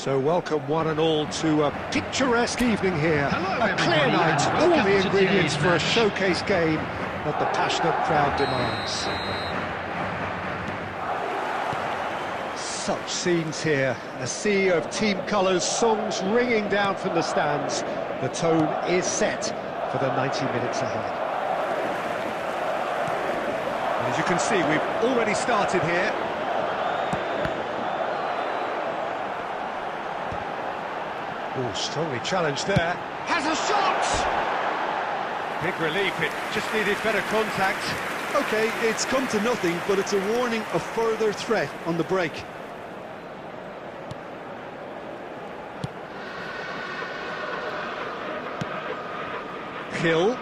So welcome one and all to a picturesque evening here. Hello, a clear night, all welcome the to ingredients today's for a match. showcase game that the passionate crowd demands. Such scenes here, a sea of team colours, songs ringing down from the stands. The tone is set for the 90 minutes ahead. And as you can see, we've already started here. Oh, strongly challenged there. Has a shot! Big relief, it just needed better contact. OK, it's come to nothing, but it's a warning of further threat on the break. Hill.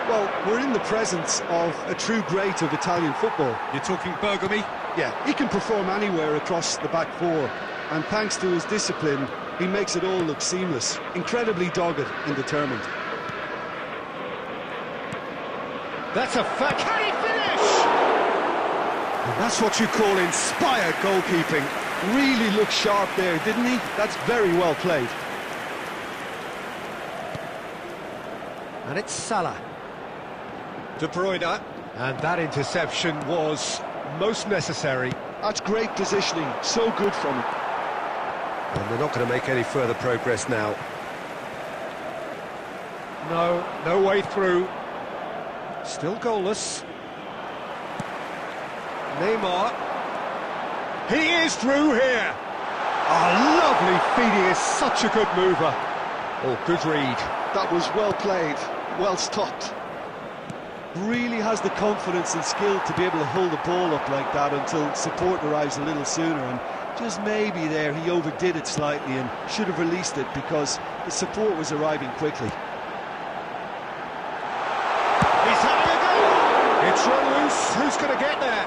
Well, we're in the presence of a true great of Italian football. You're talking Bergami? Yeah, he can perform anywhere across the back four, and thanks to his discipline, he makes it all look seamless. Incredibly dogged and determined. That's a fact. Can he finish? And that's what you call inspired goalkeeping. Really looked sharp there, didn't he? That's very well played. And it's Salah. De Bruyne. And that interception was most necessary. That's great positioning, so good from him. And they're not going to make any further progress now. No way through. Still goalless. Neymar. He is through here. Oh, lovely feed. He is such a good mover. Oh, good read. That was well played, well stopped. Really has the confidence and skill to be able to hold the ball up like that until support arrives a little sooner, and just maybe there he overdid it slightly and should have released it because the support was arriving quickly. He's having a go! It's run loose. Who's going to get there?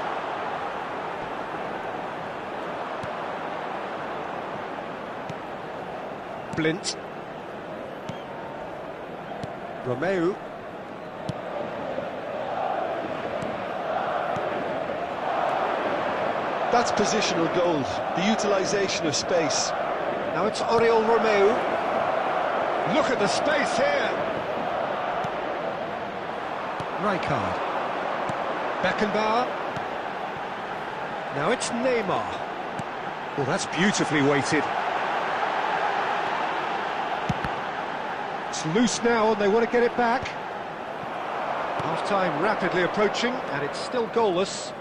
Blint. Romeu. That's positional gold, the utilisation of space. Now it's Oriol Romeu. Look at the space here. Rijkaard. Beckenbauer. Now it's Neymar. Oh, that's beautifully weighted. It's loose now and they want to get it back. Half-time rapidly approaching and it's still goalless.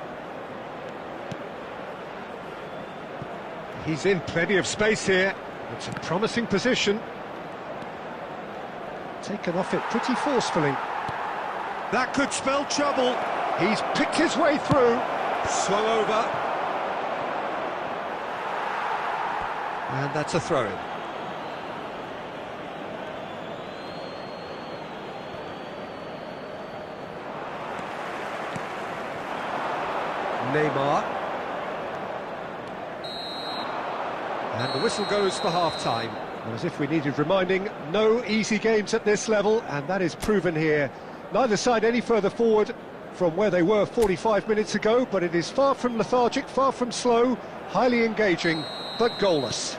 He's in plenty of space here. It's a promising position. Taken off it pretty forcefully. That could spell trouble. He's picked his way through. Swung over. And that's a throw-in. Neymar. And the whistle goes for half-time. As if we needed reminding, no easy games at this level, and that is proven here. Neither side any further forward from where they were 45 minutes ago, but it is far from lethargic, far from slow, highly engaging, but goalless.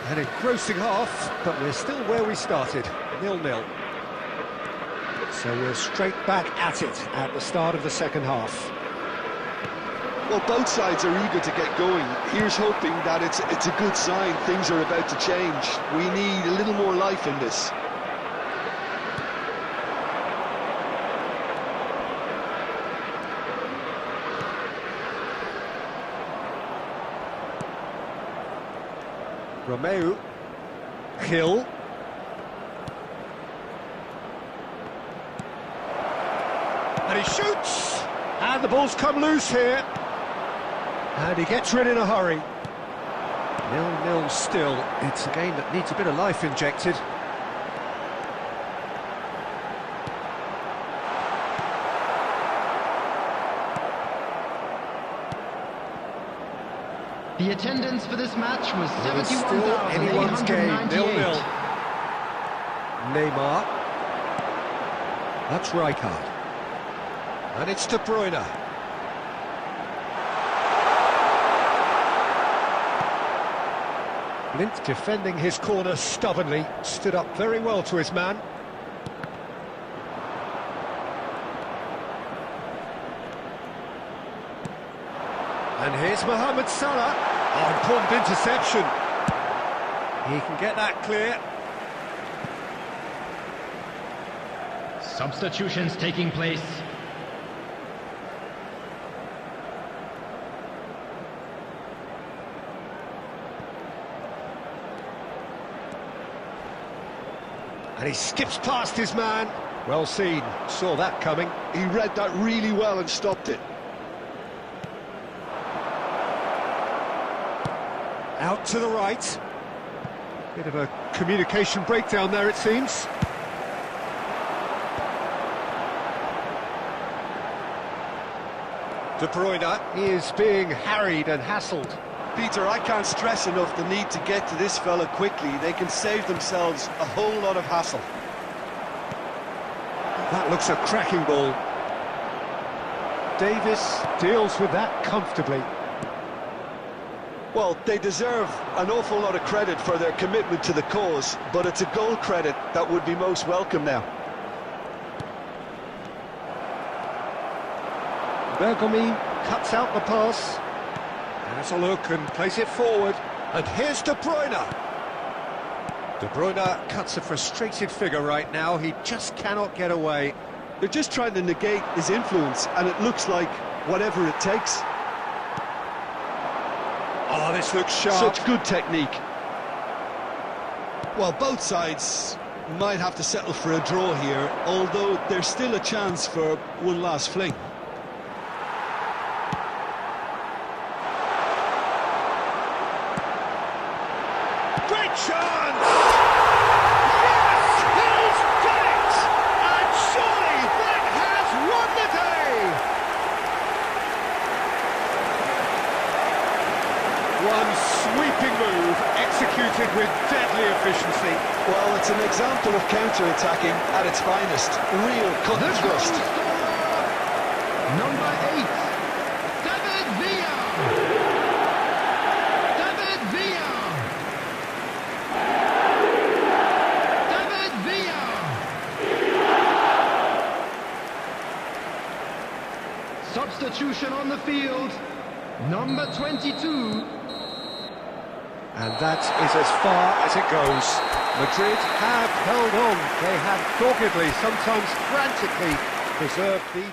An engrossing half, but we're still where we started, 0-0. So we're straight back at it at the start of the second half. Well, both sides are eager to get going. Here's hoping that it's a good sign things are about to change. We need a little more life in this. Romeu. Hill. And he shoots! And the ball's come loose here. And he gets rid in a hurry. 0-0 still. It's a game that needs a bit of life injected. The attendance for this match was It's still anyone's game, 0-0. 71,898. Neymar. That's Rijkaard. And it's De Bruyne. Blind defending his corner stubbornly, stood up very well to his man. And here's Mohamed Salah. Oh, important interception. He can get that clear. Substitutions taking place. And he skips past his man. Well seen, saw that coming. He read that really well and stopped it. Out to the right. Bit of a communication breakdown there, it seems. De Bruyne is being harried and hassled. Peter, I can't stress enough the need to get to this fella quickly. They can save themselves a whole lot of hassle. That looks a cracking ball. Davis deals with that comfortably. Well, they deserve an awful lot of credit for their commitment to the cause, but it's a goal credit that would be most welcome now. Bergomi cuts out the pass. Has a look and plays it forward. And here's De Bruyne. De Bruyne cuts a frustrated figure right now. He just cannot get away. They're just trying to negate his influence, and it looks like whatever it takes. Oh, this looks sharp. Such good technique. Well, both sides might have to settle for a draw here, although there's still a chance for one last fling. Great chance! Yes! He's done it! And surely that has won the day! One sweeping move, executed with deadly efficiency. Well, it's an example of counter-attacking at its finest. Real cut and thrust. Number 8, David Villa. David Villa. David Villa. Substitution on the field. Number 22. And that is as far as it goes. Madrid have held on. They have doggedly, sometimes frantically, preserved the...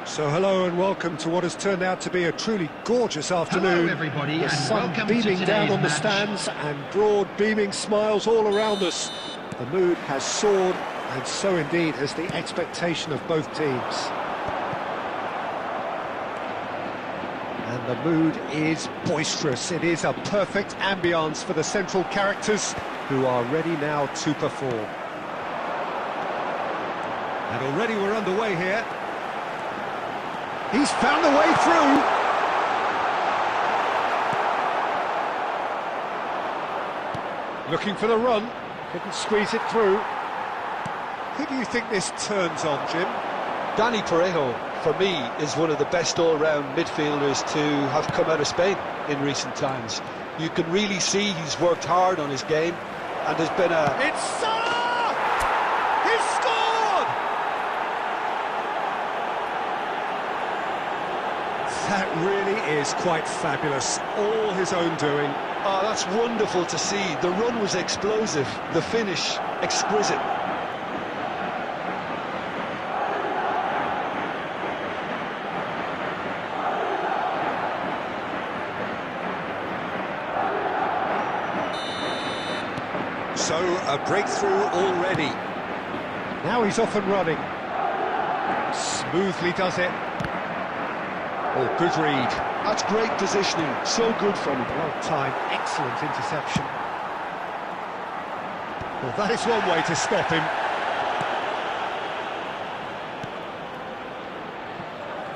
So hello and welcome to what has turned out to be a truly gorgeous afternoon. Hello everybody, the and sun welcome to beaming down on the today's match. stands and broad beaming smiles all around us. The mood has soared, and so indeed has the expectation of both teams. And the mood is boisterous. It is a perfect ambience for the central characters who are ready now to perform. And already we're underway here. He's found a way through. Looking for the run. Couldn't squeeze it through. Who do you think this turns on, Jim? Dani Parejo, for me, is one of the best all-round midfielders to have come out of Spain in recent times. You can really see he's worked hard on his game, and there's been a... It's Salah! He's scored! That really is quite fabulous. All his own doing. Oh, that's wonderful to see. The run was explosive. The finish exquisite. So, a breakthrough already. Now he's off and running. Smoothly does it. Oh, good read. That's great positioning, so good from him. Well timed, excellent interception. Well, that is one way to stop him.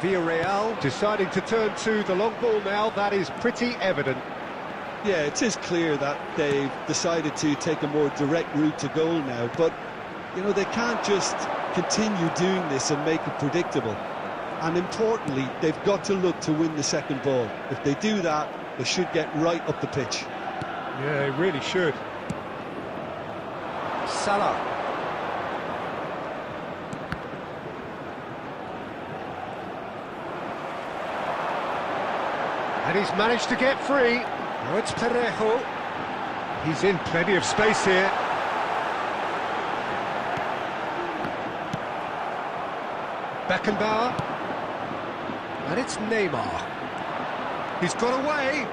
Villarreal deciding to turn to the long ball now, that is pretty evident. Yeah, it is clear that they've decided to take a more direct route to goal now, but, you know, they can't just continue doing this and make it predictable. And importantly, they've got to look to win the second ball. If they do that, they should get right up the pitch. Yeah, they really should. Salah. And he's managed to get free. Now it's Parejo. He's in plenty of space here. Beckenbauer. And it's Neymar. He's got away.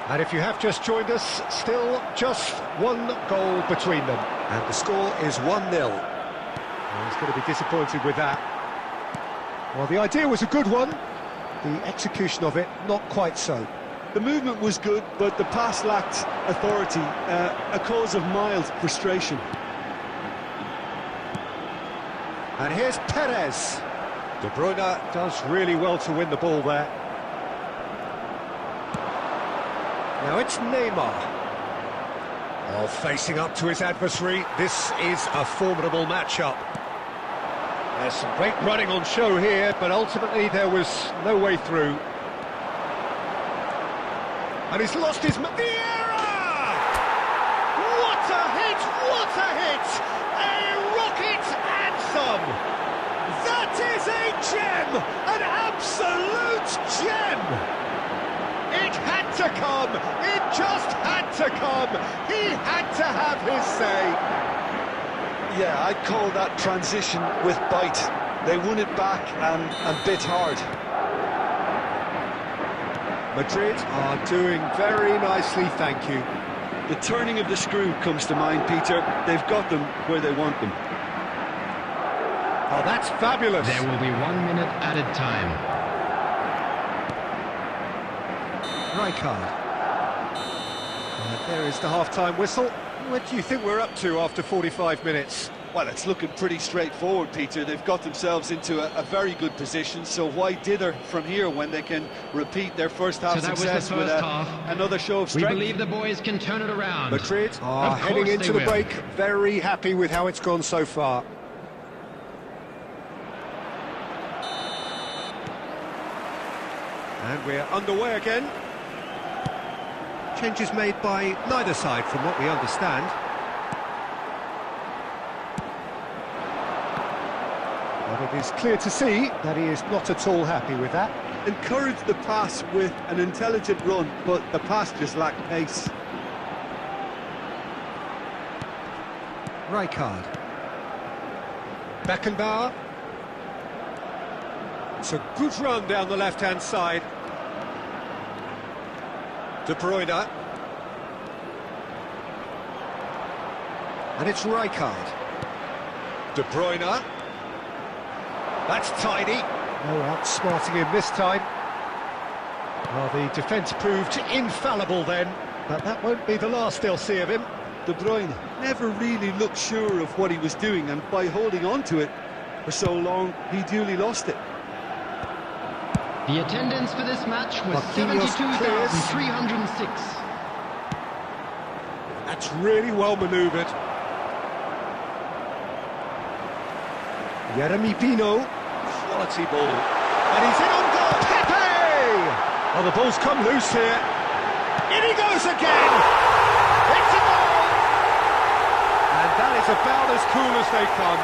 And if you have just joined us, still just one goal between them. And the score is 1-0. Well, he's going to be disappointed with that. Well, the idea was a good one. The execution of it, not quite so. The movement was good, but the pass lacked authority, a cause of mild frustration. And here's Perez. De Bruyne does really well to win the ball there. Now it's Neymar. Oh, facing up to his adversary, this is a formidable matchup. There's some great running on show here, but ultimately there was no way through. And he's lost his... Vieira! What a hit! What a hit! A rocket anthem! That is a gem! An absolute gem! It had to come! It just had to come! He had to have his say! Yeah, I'd call that transition with bite. They won it back and bit hard. Madrid are doing very nicely, thank you. The turning of the screw comes to mind, Peter. They've got them where they want them. Oh, that's fabulous. There will be 1 minute added time. Rijkaard. There is the half-time whistle. What do you think we're up to after 45 minutes? Well, it's looking pretty straightforward, Peter. They've got themselves into a very good position, so why dither from here when they can repeat their first half success with another show of strength? We believe the boys can turn it around. Madrid are heading into the break, very happy with how it's gone so far. And we're underway again. Changes made by neither side from what we understand. But it is clear to see that he is not at all happy with that. Encouraged the pass with an intelligent run, but the pass just lacked pace. Rijkaard. Beckenbauer. It's a good run down the left-hand side. De Bruyne. And it's Rijkaard. De Bruyne. That's tidy. No outsmarting him this time. Well, the defence proved infallible then, but that won't be the last they'll see of him. De Bruyne never really looked sure of what he was doing, and by holding on to it for so long, he duly lost it. The attendance for this match was 72,306. That's really well manoeuvred. Jeremy Pino. Quality ball. And he's in on goal. Pepe! Oh, the ball's come loose here. In he goes again! It's a goal! And that is about as cool as they come.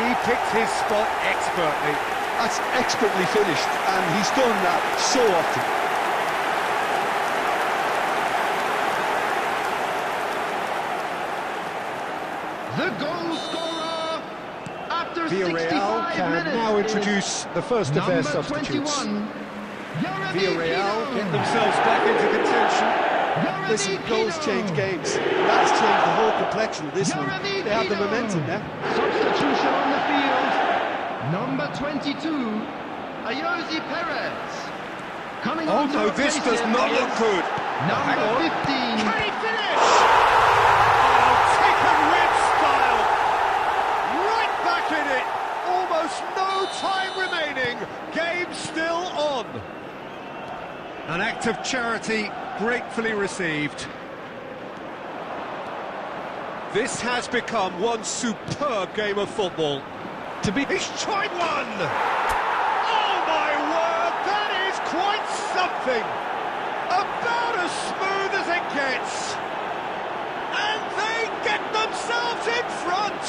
He picked his spot expertly. That's expertly finished, and he's done that so often. After Villarreal 65 can minutes now is introduce the first of their number substitutes. 21, Villarreal Pino. get themselves back into contention. Listen, goals change games. That's changed the whole complexion of this one. They have the momentum now. Substitution on the field. Number 22, Ayoze Perez. Coming Oh on to no, this replace does him not is look good. Hang Number on. 15. Can he finish? Oh, taken with style. Right back in it. Almost no time remaining. Game still on. An act of charity gratefully received. This has become one superb game of football. He's tried one! Oh my word, that is quite something! About as smooth as it gets. And they get themselves in front!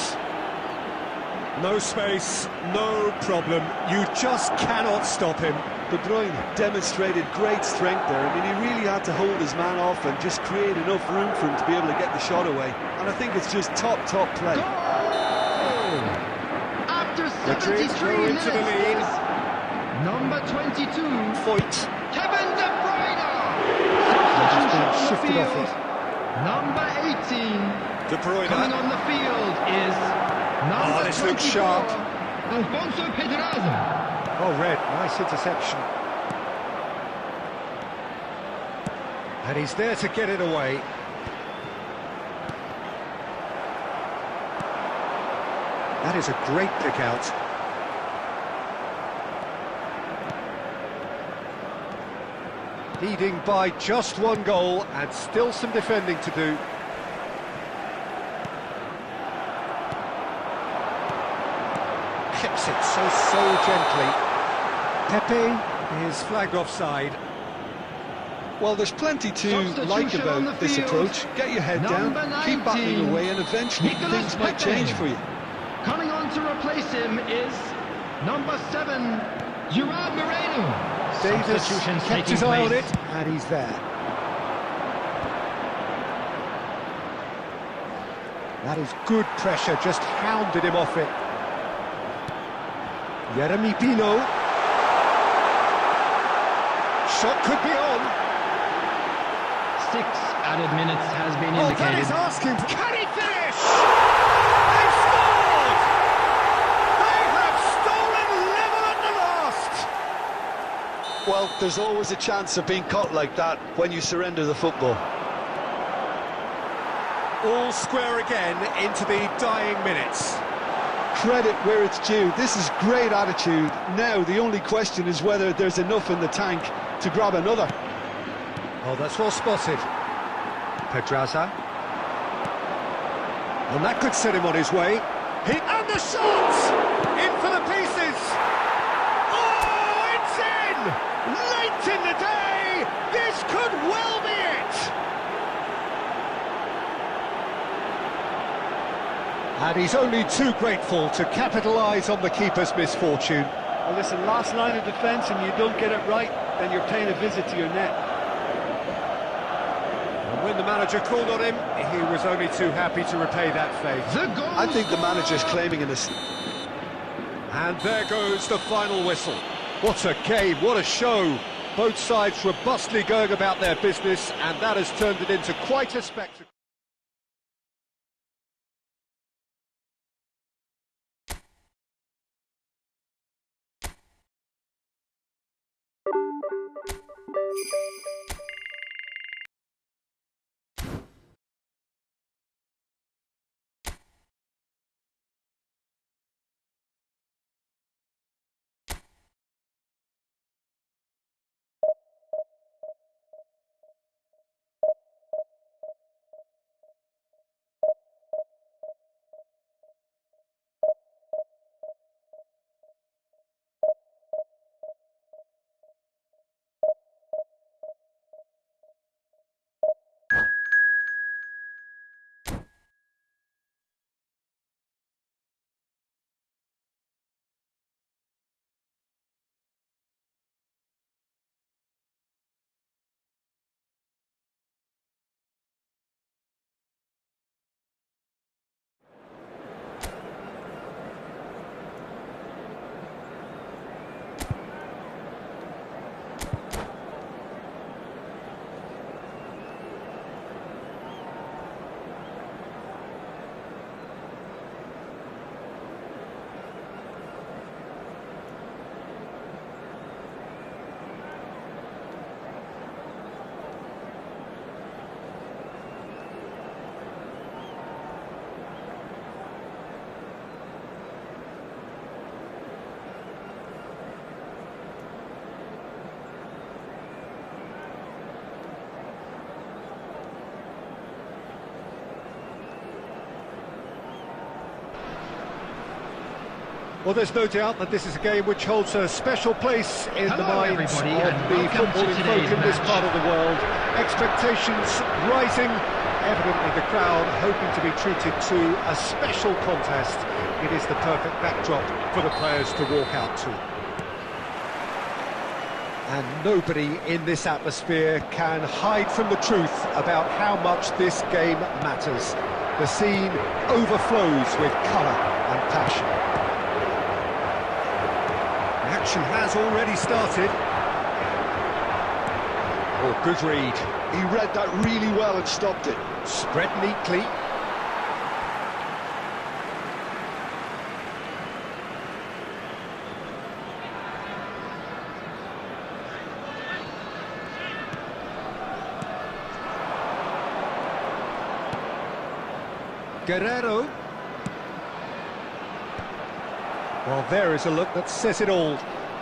No space, no problem. You just cannot stop him. De Bruyne demonstrated great strength there. I mean, he really had to hold his man off and just create enough room for him to be able to get the shot away. And I think it's just top play. Goal! After Madrid 73 go minutes into the lead. is number 22, Foyt. Kevin De Bruyne. Just Substitution been on the shifted off field. it. Number 18. De Bruyne. Coming on the field is number this 24, looks sharp. Alfonso Pedraza. Oh, red, nice interception. And he's there to get it away. That is a great pick out. Leading by just one goal and still some defending to do. Clips it so gently. Pepe is flagged offside. Well, there's plenty to Substitution like on the about this field. approach. Get your head down, Number keep battling 19, away, and eventually Nicolas things might Pepe. change for you. Coming on to replace him is number 7, Gerard Moreno. Davis Substitutions kept taking his eye on place. it, and he's there. That is good pressure, just hounded him off it. Yeremy Pino. Shot could be on. 6 added minutes has been Oh, that indicated. is asking. Can he finish? They've scored! They have stolen level at the last! Well, there's always a chance of being caught like that when you surrender the football. All square again into the dying minutes. Credit where it's due. This is great attitude. Now, the only question is whether there's enough in the tank to grab another. Oh, that's well spotted. Pedraza. And that could set him on his way. And the shot! In for the pieces! Oh, it's in! Late in the day! This could well be it! And he's only too grateful to capitalise on the keeper's misfortune. Well, listen, last line of defence and you don't get it right, then you're paying a visit to your net. And when the manager called on him, he was only too happy to repay that faith. The goal I think the scorer. manager's claiming in this. And there goes the final whistle. What a game, what a show. Both sides robustly going about their business, and that has turned it into quite a spectacle. Well, there's no doubt that this is a game which holds a special place in the Hello, minds of everybody, and the welcome to footballing folk today's in this match. part of the world. Expectations rising, evidently the crowd hoping to be treated to a special contest. It is the perfect backdrop for the players to walk out to. And nobody in this atmosphere can hide from the truth about how much this game matters. The scene overflows with colour and passion. The action has already started. Oh, good read. He read that really well and stopped it. Spread neatly. Guerrero. Well, there is a look that says it all.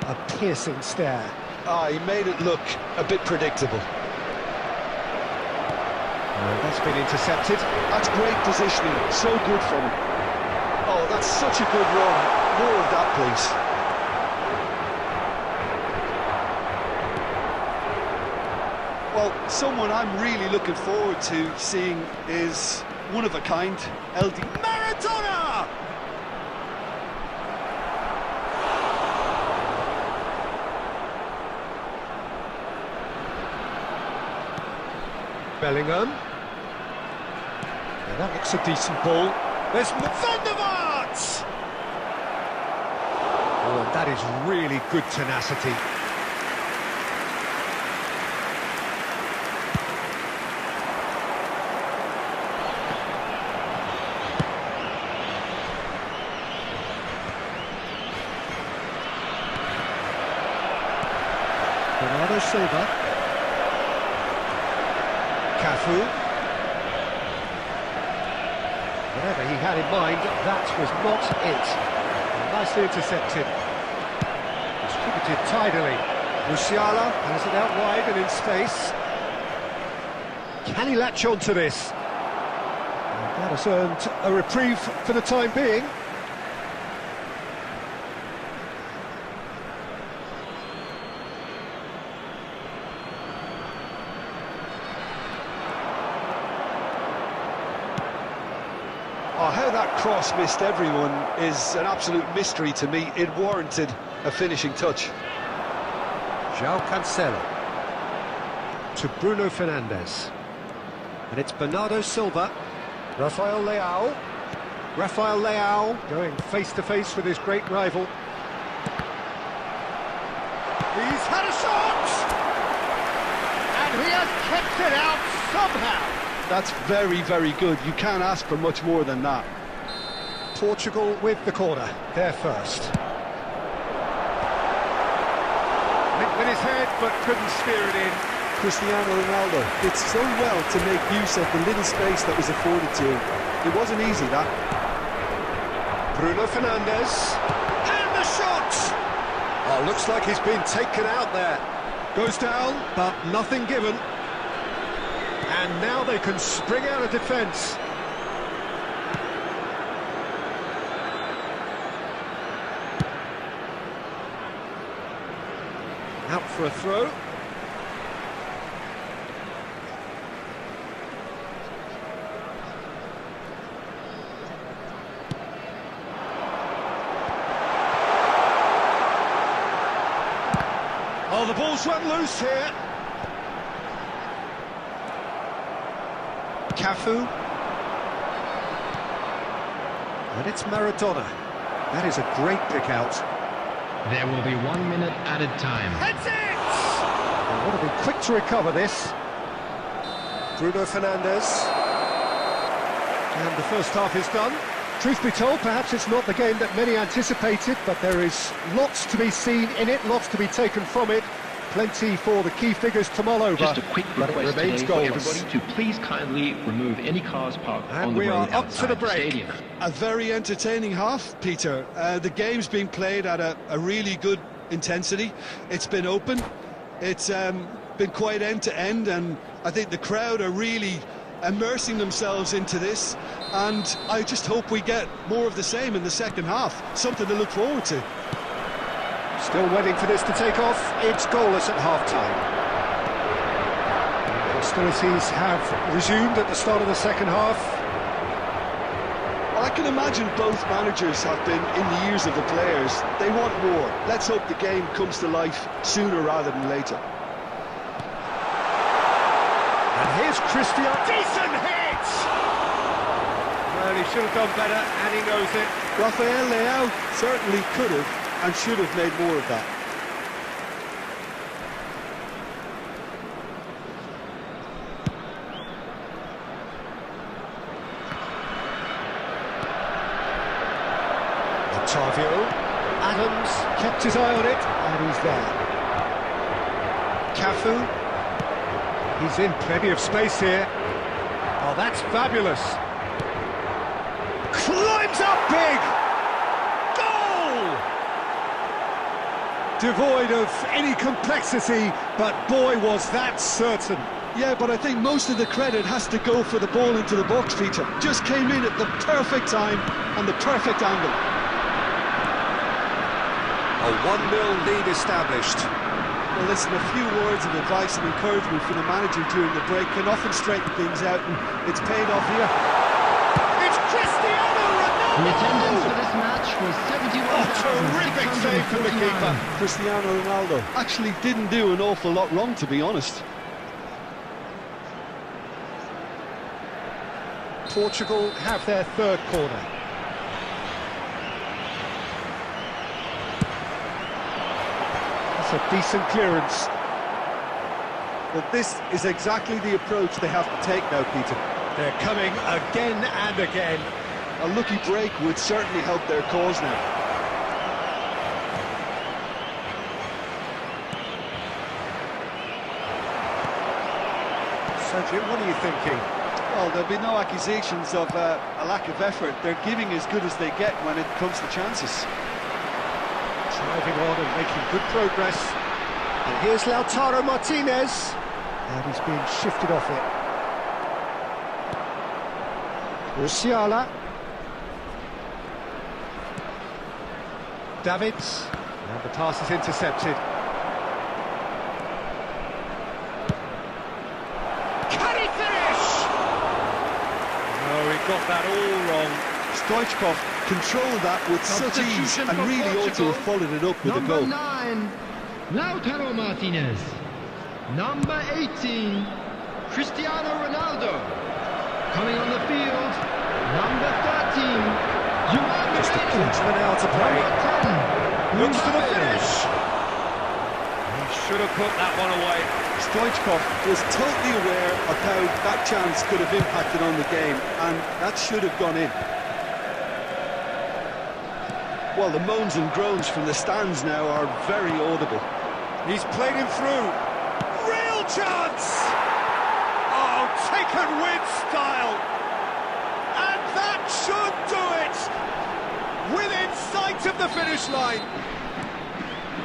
A piercing stare. Ah, he made it look a bit predictable. That's been intercepted. That's great positioning, so good from him. Oh, that's such a good run. More of that, please. Well, someone I'm really looking forward to seeing is one of a kind, LD Maradona! Bellingham. Yeah, that looks a decent ball. There's Van der Vaart! Oh, and that is really good tenacity. Bernardo Silva. Cafu. Whatever he had in mind, that was not it. Nicely intercepted. Distributed tidily. Musiala has it out wide and in space. Can he latch on to this? And that has earned a reprieve for the time being. Oh, how that cross missed everyone is an absolute mystery to me. It warranted a finishing touch. João Cancelo to Bruno Fernandes. And it's Bernardo Silva. Rafael Leao. Rafael Leao going face-to-face with his great rival. He's had a shot! And he has kept it out somehow. That's very, very good. You can't ask for much more than that. Portugal with the corner, they're first. Nicked with his head, but couldn't steer it in. Cristiano Ronaldo did so well to make use of the little space that was afforded to him. It wasn't easy, that. Bruno Fernandes. And the shot! Oh, looks like he's been taken out there. Goes down, but nothing given. And now they can spring out of defence. Out for a throw. Oh, the ball's run loose here. Cafu. And it's Maradona. That is a great pick out. There will be 1 minute added time. That's it! They want to be quick to recover this. Bruno Fernandes. And the first half is done. Truth be told, perhaps it's not the game that many anticipated, but there is lots to be seen in it, lots to be taken from it. Plenty for the key figures to mull over. Just a quick but it request remains today for goalless. everybody to please kindly remove any cars parked And on the we road are up to outside the break. stadium. A very entertaining half, Peter. The game's being played at a really good intensity. It's been open. It's been quite end to end, and I think the crowd are really immersing themselves into this, and I just hope we get more of the same in the second half. Something to look forward to. Still waiting for this to take off. It's goalless at half-time. Hostilities have resumed at the start of the second half. Well, I can imagine both managers have been in the ears of the players. They want more. Let's hope the game comes to life sooner rather than later. And here's Christian. Decent hit! Well, he should have done better, and he knows it. Rafael Leao certainly could have and should have made more of that. Otavio. Adams kept his eye on it, and he's there. Cafu. He's in plenty of space here. Oh, that's fabulous. Climbs up big! Goal! Devoid of any complexity, but boy, was that certain. Yeah, but I think most of the credit has to go for the ball into the box, Peter. Just came in at the perfect time and the perfect angle. A 1-0 lead established. Well, listen, a few words of advice and encouragement from the manager during the break can often straighten things out, and it's paid off here. It's Cristiano Ronaldo! The attendance for this match was 71,649. Terrific save from the keeper. Cristiano Ronaldo actually didn't do an awful lot wrong, to be honest. Portugal have their third corner. That's a decent clearance. But this is exactly the approach they have to take now, Peter. They're coming again and again. A lucky break would certainly help their cause now. Sergio, what are you thinking? Well, there'll be no accusations of a lack of effort. They're giving as good as they get when it comes to chances. Driving on and making good progress. And here's Lautaro Martinez. And he's being shifted off it. Musiala. Davids. And the pass is intercepted. Can he finish? No, he got that all wrong. Stoichkov controlled that with such ease and really ought to have followed it up with a goal. Number 9, Lautaro Martinez. Number 18, Cristiano Ronaldo. Coming on the field, number 13, Joao Klinsmann now to play. Number 10, Looks for the finish. He should have put that one away. Stoichkov was totally aware of how that chance could have impacted on the game, and that should have gone in. Well, the moans and groans from the stands now are very audible. He's played him through. Real chance! Oh, taken with style. And that should do it! Within sight of the finish line.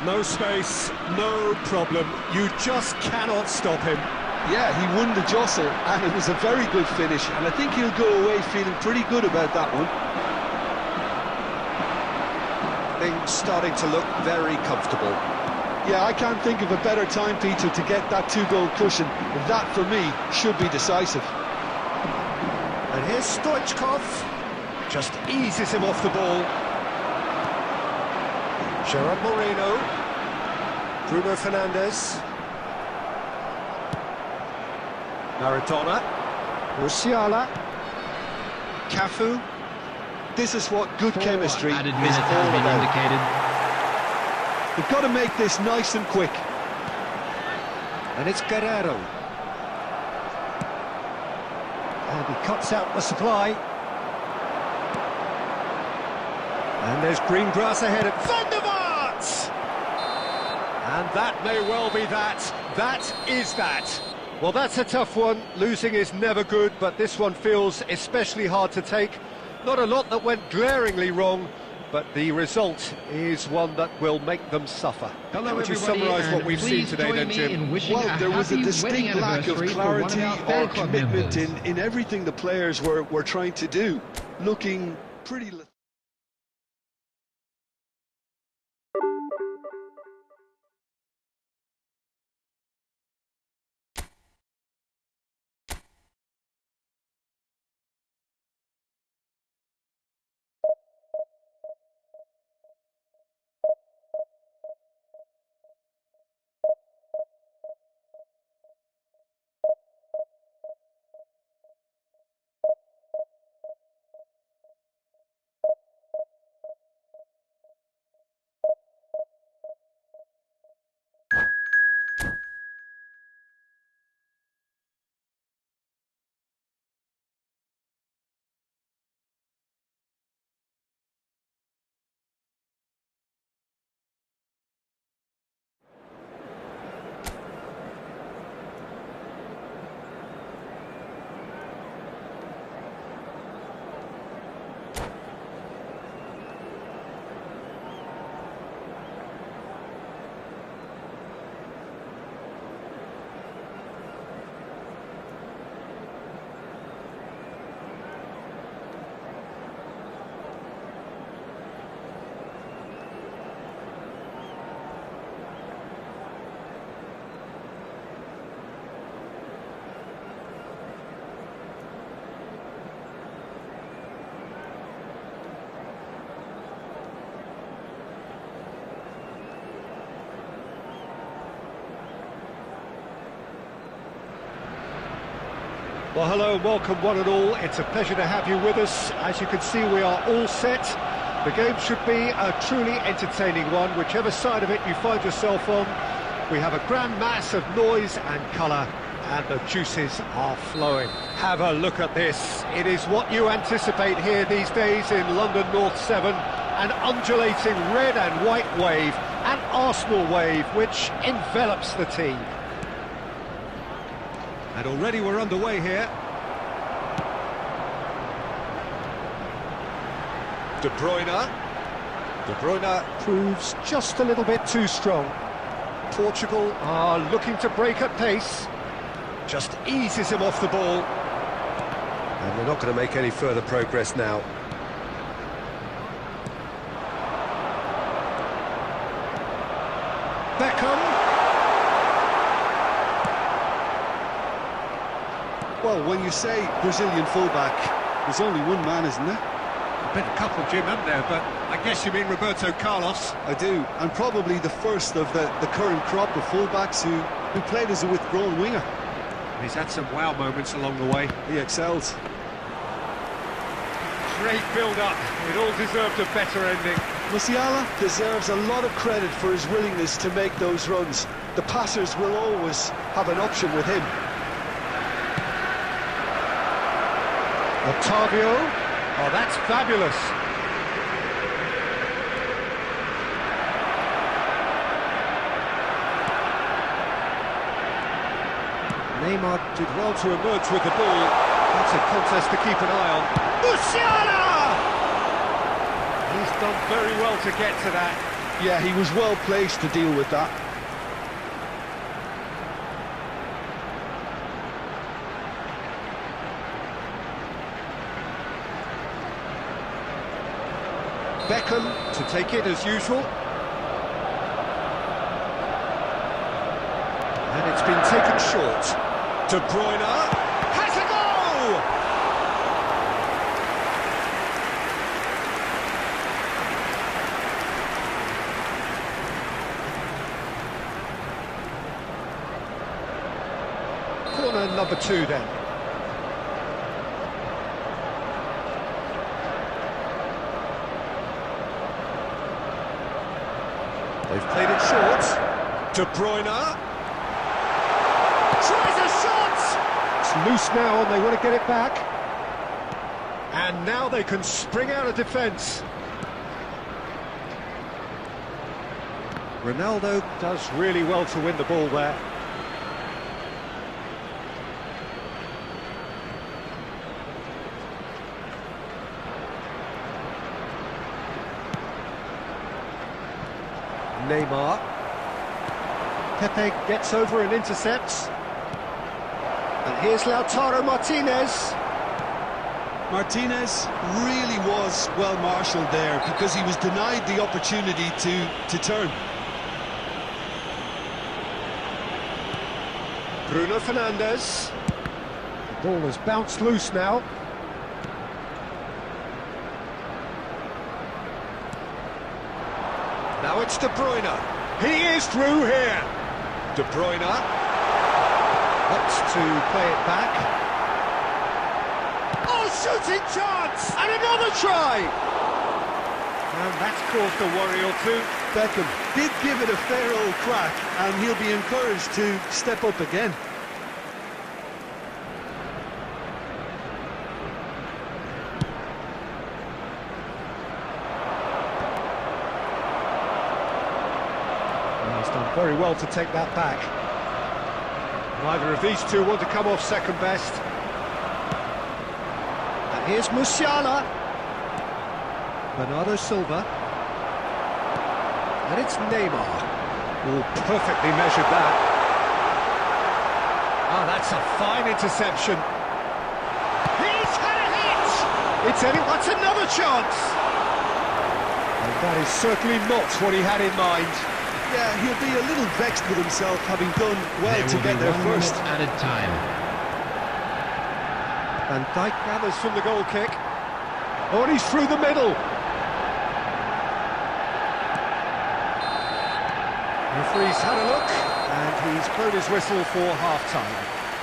No space, no problem. You just cannot stop him. Yeah, he won the jostle, and it was a very good finish, and I think he'll go away feeling pretty good about that one. Things starting to look very comfortable. Yeah, I can't think of a better time, Peter, to get that two-goal cushion. That, for me, should be decisive. And here's Stoichkov. Just eases him off the ball. Gerard Moreno. Bruno Fernandes. Maradona. Musiala. Cafu. This is what good chemistry is added all minutes have been about. indicated. They've got to make this nice and quick. And it's Guerrero. And he cuts out the supply. And there's green grass ahead of Van der Vaart! And that may well be that. That is that. Well, that's a tough one. Losing is never good, but this one feels especially hard to take. Not a lot that went glaringly wrong, but the result is one that will make them suffer. Hello, Would you everybody, summarise and what we've seen please today join then, me Jim? in wishing Well, there was a happy distinct wedding lack of anniversary for one clarity our fan or club commitment members. in everything the players were trying to do. Looking pretty... Well, hello and welcome one and all. It's a pleasure to have you with us. As you can see, we are all set. The game should be a truly entertaining one, whichever side of it you find yourself on. We have a grand mass of noise and colour, and the juices are flowing. Have a look at this. It is what you anticipate here these days in London North 7. An undulating red and white wave, an Arsenal wave, which envelops the team. And already we're underway here. De Bruyne proves just a little bit too strong. Portugal are looking to break at pace. Just eases him off the ball. And they're not going to make any further progress now. Beckham. Well, when you say Brazilian fullback, there's only one man, isn't there? There's been a couple, Jim, haven't there? But I guess you mean Roberto Carlos. I do, and probably the first of the current crop of fullbacks who played as a withdrawn winger. He's had some wow moments along the way. He excels. Great build-up. It all deserved a better ending. Musiala deserves a lot of credit for his willingness to make those runs. The passers will always have an option with him. Otavio, oh, that's fabulous. Neymar did well to emerge with the ball. That's a contest to keep an eye on. Musiala! He's done very well to get to that. Yeah, he was well placed to deal with that. Beckham to take it as usual. And it's been taken short. De Bruyne has a goal! Corner number 2 then. They've played it short. De Bruyne tries a shot! It's loose now and they want to get it back. And now they can spring out of defence. Ronaldo does really well to win the ball there. Neymar. Pepe gets over and intercepts. And here's Lautaro Martinez. Martinez really was well marshalled there because he was denied the opportunity to turn. Bruno Fernandes. The ball has bounced loose now. Now it's De Bruyne. He is through here. De Bruyne opts to play it back. Oh, shooting chance! And another try! And that's caused a worry or two. Beckham did give it a fair old crack, and he'll be encouraged to step up again. He's done very well to take that back. Neither of these two want to come off second best. And here's Musiala. Bernardo Silva. And it's Neymar. Oh, perfectly measured that. Ah, that's a fine interception. He's had a hit! It's that's another chance! And that is certainly not what he had in mind. Yeah, he'll be a little vexed with himself, having done well to get there first. Added time. Van Dijk gathers from the goal kick. Oh, and he's through the middle. Referee's had a look, and he's blown his whistle for half-time.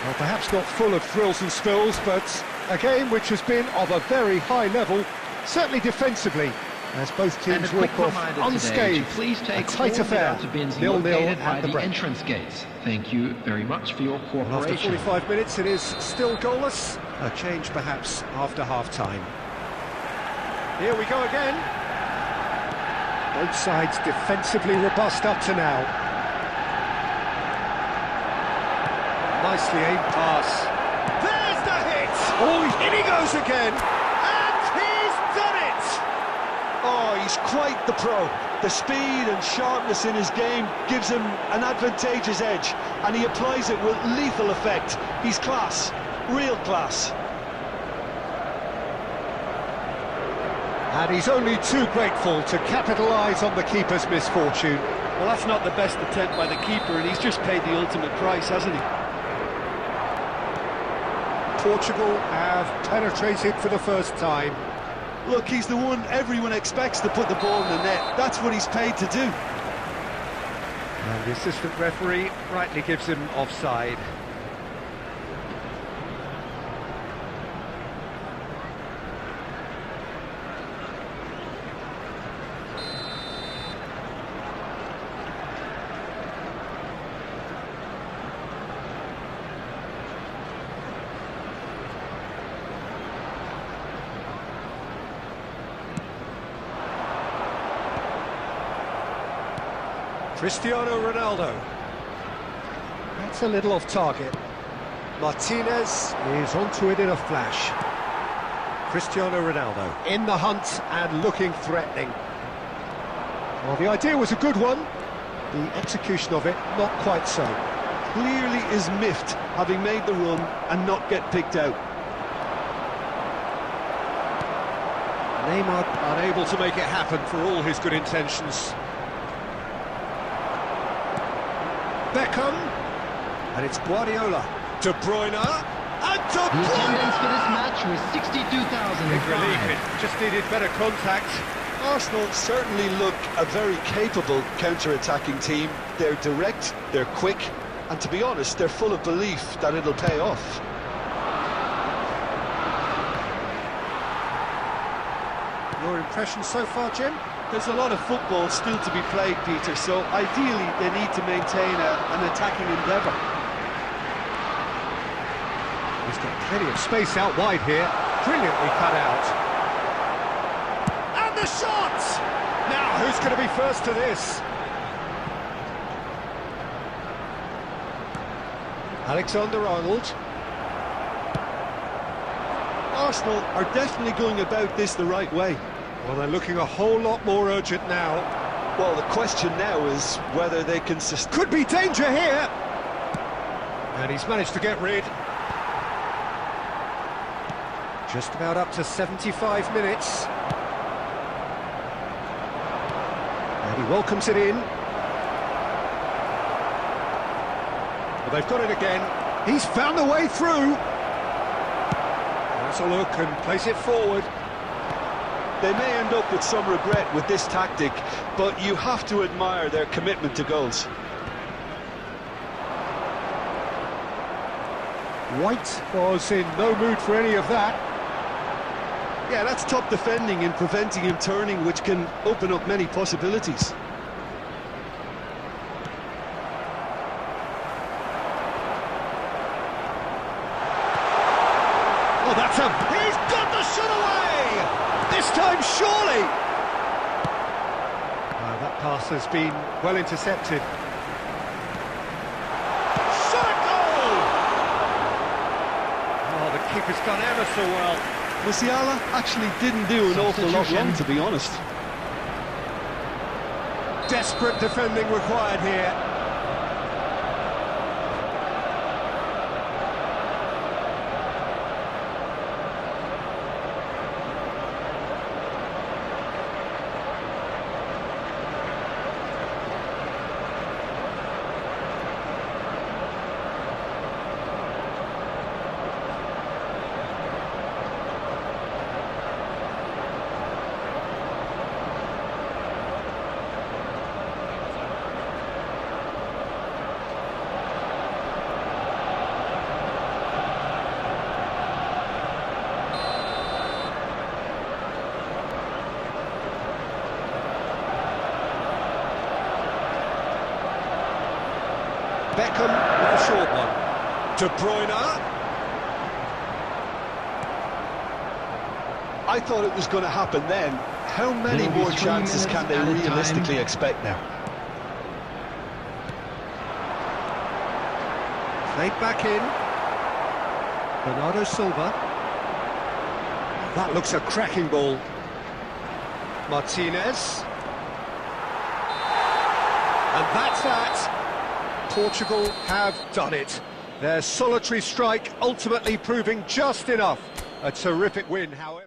Well, perhaps not full of thrills and spills, but a game which has been of a very high level, certainly defensively, as both teams walk off unscathed. Please take a tight affair, 0-0 at the break. Entrance gates. Thank you very much for your cooperation. And after 45 minutes, it is still goalless. A change, perhaps, after half-time. Here we go again. Both sides defensively robust up to now. Nicely aimed pass. There's the hit! Oh, in he goes again! And he's done it! Oh, he's quite the pro. The speed and sharpness in his game gives him an advantageous edge, and he applies it with lethal effect. He's class, real class. And he's only too grateful to capitalise on the keeper's misfortune. Well, that's not the best attempt by the keeper, and he's just paid the ultimate price, hasn't he? Portugal have penetrated for the first time. Look, he's the one everyone expects to put the ball in the net. That's what he's paid to do. And the assistant referee rightly gives him offside. Cristiano Ronaldo. That's a little off target. Martinez is onto it in a flash. Cristiano Ronaldo in the hunt and looking threatening. Well, the idea was a good one. The execution of it, not quite so. Clearly is miffed, having made the run and not get picked out. Neymar unable to make it happen for all his good intentions. Beckham, and it's Guardiola. De Bruyne, and De Bruyne! The attendance for this match was 62,000. Big relief, it just needed better contact. Arsenal certainly look a very capable counter-attacking team. They're direct, they're quick, and to be honest, they're full of belief that it'll pay off. Your impression so far, Jim? There's a lot of football still to be played, Peter, so ideally they need to maintain an attacking endeavour. He's got plenty of space out wide here, brilliantly cut out. And the shot! Now, who's going to be first to this? Alexander-Arnold. Arsenal are definitely going about this the right way. Well, they're looking a whole lot more urgent now. Well, the question now is whether they can sustain... Could be danger here! And he's managed to get rid. Just about up to 75 minutes. And he welcomes it in. Well, they've got it again. He's found the way through. Has a look and place it forward. They may end up with some regret with this tactic, but you have to admire their commitment to goals. White was in no mood for any of that. Yeah, that's top defending and preventing him turning, which can open up many possibilities. Oh, that's a... He's got the shot away! This time, surely! That pass has been well intercepted. Shot a goal! Oh, the keeper's done ever so well. Musiala actually didn't do an awful lot wrong, to be honest. Desperate defending required here. Beckham with a short one. De Bruyne. I thought it was going to happen then. How many more chances can they realistically expect now? Played back in. Bernardo Silva. That looks a cracking ball. Martinez. And that's that. Portugal have done it. Their solitary strike ultimately proving just enough. A terrific win, however.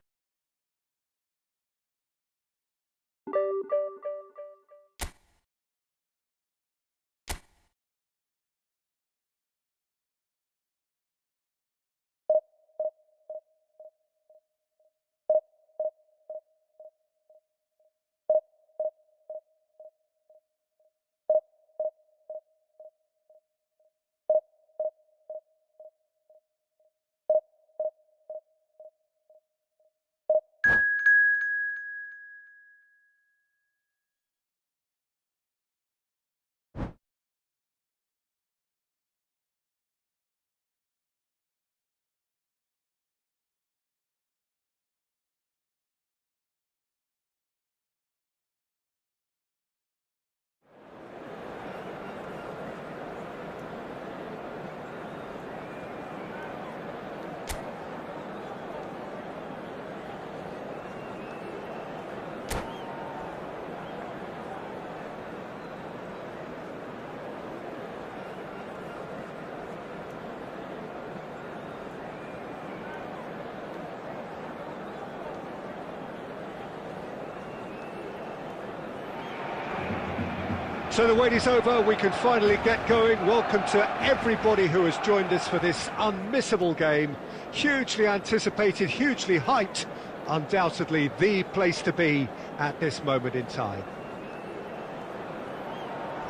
So the wait is over, we can finally get going. Welcome to everybody who has joined us for this unmissable game. Hugely anticipated, hugely hyped. Undoubtedly the place to be at this moment in time.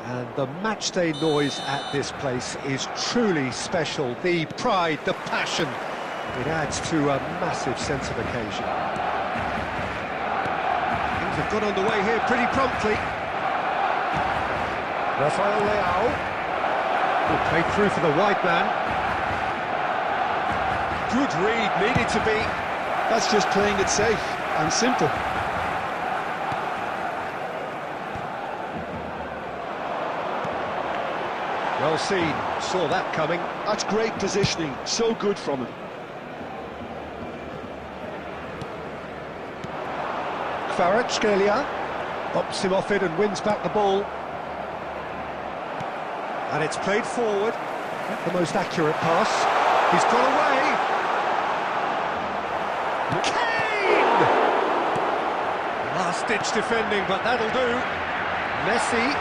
And the matchday noise at this place is truly special. The pride, the passion, it adds to a massive sense of occasion. Things have got underway here pretty promptly. Rafael Leao, will play through for the wide man. Good read, needed to be. That's just playing it safe and simple. Well seen, saw that coming. That's great positioning, so good from him. Kvaratskhelia. Bops him off it and wins back the ball. And it's played forward. Not the most accurate pass. He's got away. Kane! Last-ditch defending, but that'll do. Messi.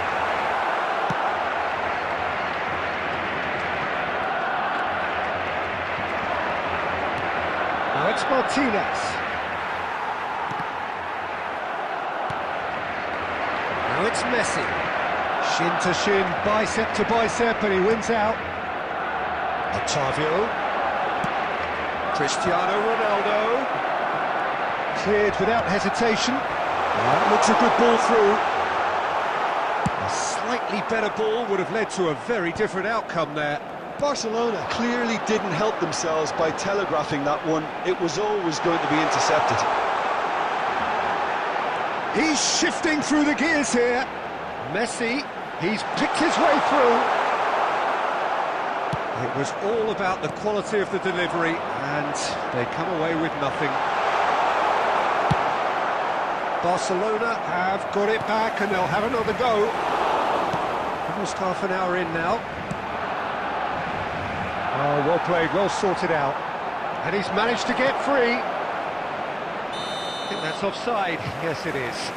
Now it's Martinez. Now it's Messi. Shin to shin, bicep to bicep, and he wins out. Otavio. Cristiano Ronaldo. Cleared without hesitation. That looks a good ball through. A slightly better ball would have led to a very different outcome there. Barcelona clearly didn't help themselves by telegraphing that one. It was always going to be intercepted. He's shifting through the gears here. Messi, he's picked his way through. It was all about the quality of the delivery, and they come away with nothing. Barcelona have got it back, and they'll have another go. Almost half an hour in now. Oh, well played, well sorted out. And he's managed to get free. I think that's offside. Yes, it is.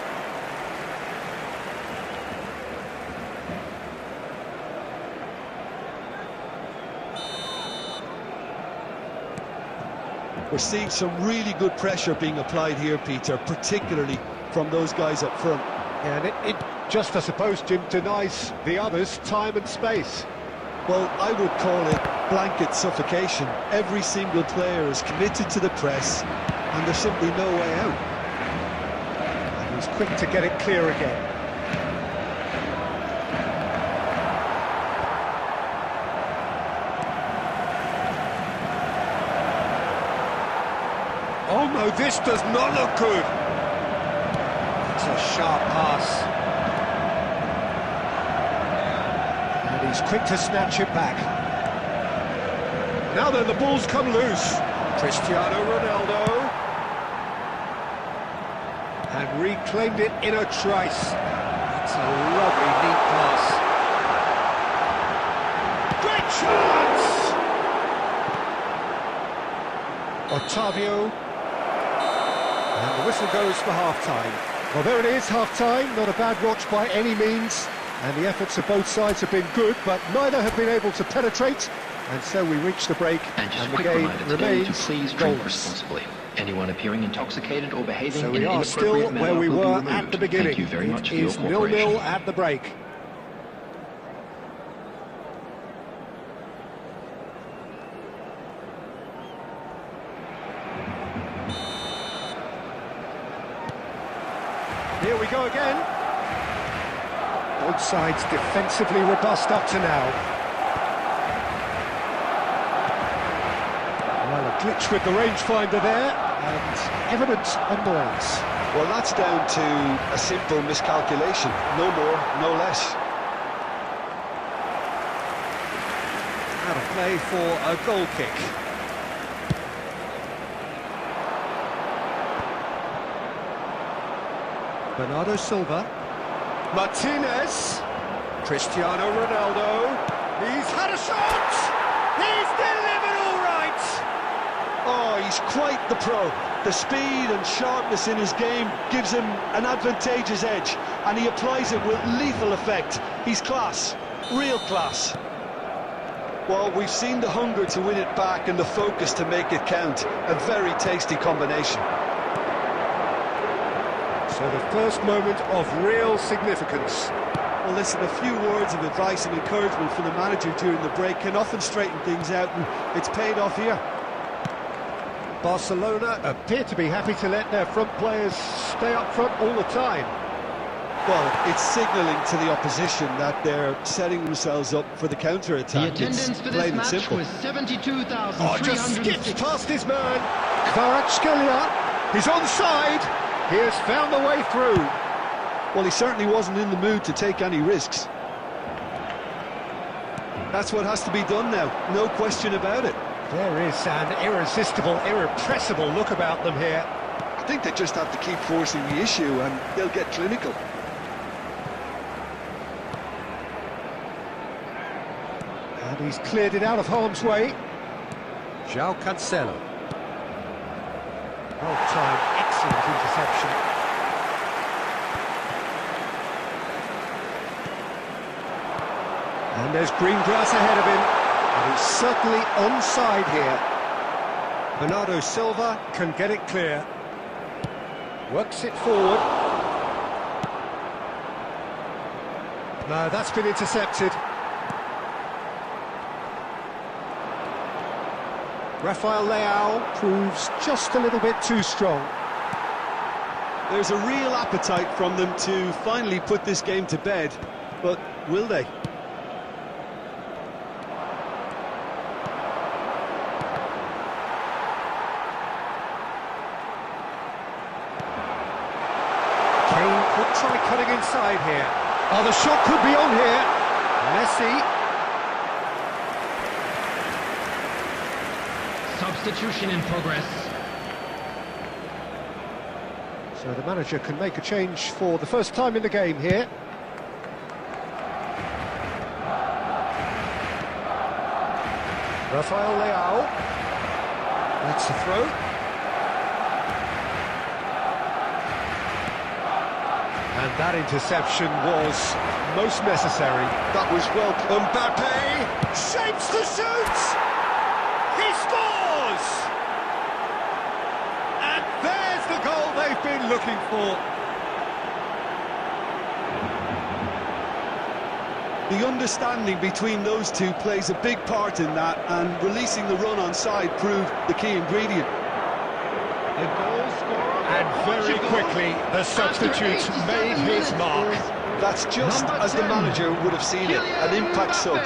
We're seeing some really good pressure being applied here, Peter, particularly from those guys up front. And it just, I suppose, Jim, denies the others time and space. Well, I would call it blanket suffocation. Every single player is committed to the press, and there's simply no way out. And he's quick to get it clear again. Oh no, this does not look good. It's a sharp pass. And he's quick to snatch it back. Now then, the ball's come loose. Cristiano Ronaldo. And reclaimed it in a trice. It's a lovely, neat pass. Great chance! Otavio. And the whistle goes for half-time. Well, there it is, half-time. Not a bad watch by any means. And the efforts of both sides have been good, but neither have been able to penetrate. And so we reach the break, and the game remains to please drink responsibly. Anyone appearing intoxicated or behaving so in we an are still inappropriate manner where we will were be at removed. the beginning. Thank you very much for your It is cooperation. 0-0 at the break. Here we go again. Both sides defensively robust up to now. Well, a glitch with the rangefinder there, and evident annoyance. Well, that's down to a simple miscalculation. No more, no less. Out of play for a goal kick. Bernardo Silva. Martinez. Cristiano Ronaldo. He's had a shot! He's delivered all right! Oh, he's quite the pro. The speed and sharpness in his game gives him an advantageous edge, and he applies it with lethal effect. He's class, real class. Well, we've seen the hunger to win it back and the focus to make it count. A very tasty combination. So the first moment of real significance. Well, listen, a few words of advice and encouragement from the manager during the break can often straighten things out, and it's paid off here. Barcelona appear to be happy to let their front players stay up front all the time. Well, it's signalling to the opposition that they're setting themselves up for the counter-attack. The attendance for this match was 72,300. Oh, just skips past his man. Kvaratskhelia, he's onside. He has found the way through. Well, he certainly wasn't in the mood to take any risks. That's what has to be done now, no question about it. There is an irresistible, irrepressible look about them here. I think they just have to keep forcing the issue and they'll get clinical. And he's cleared it out of harm's way. João Cancelo. Well-timed, excellent interception. And there's green grass ahead of him. And he's certainly onside here. Bernardo Silva can get it clear. Works it forward. No, that's been intercepted. Rafael Leao proves just a little bit too strong. There's a real appetite from them to finally put this game to bed, but will they? Kane could try cutting inside here. Oh, the shot could be on here. Messi. Substitution in progress. So the manager can make a change for the first time in the game here. Rafael Leao. That's the throw. And that interception was most necessary. That was well. Mbappe shapes the shoot! He scores! And there's the goal they've been looking for. The understanding between those two plays a big part in that, and releasing the run on side proved the key ingredient. The goal scorer. And very quickly, the substitute made his mark. That's just Number as the 10, manager would have seen it, an impact sub.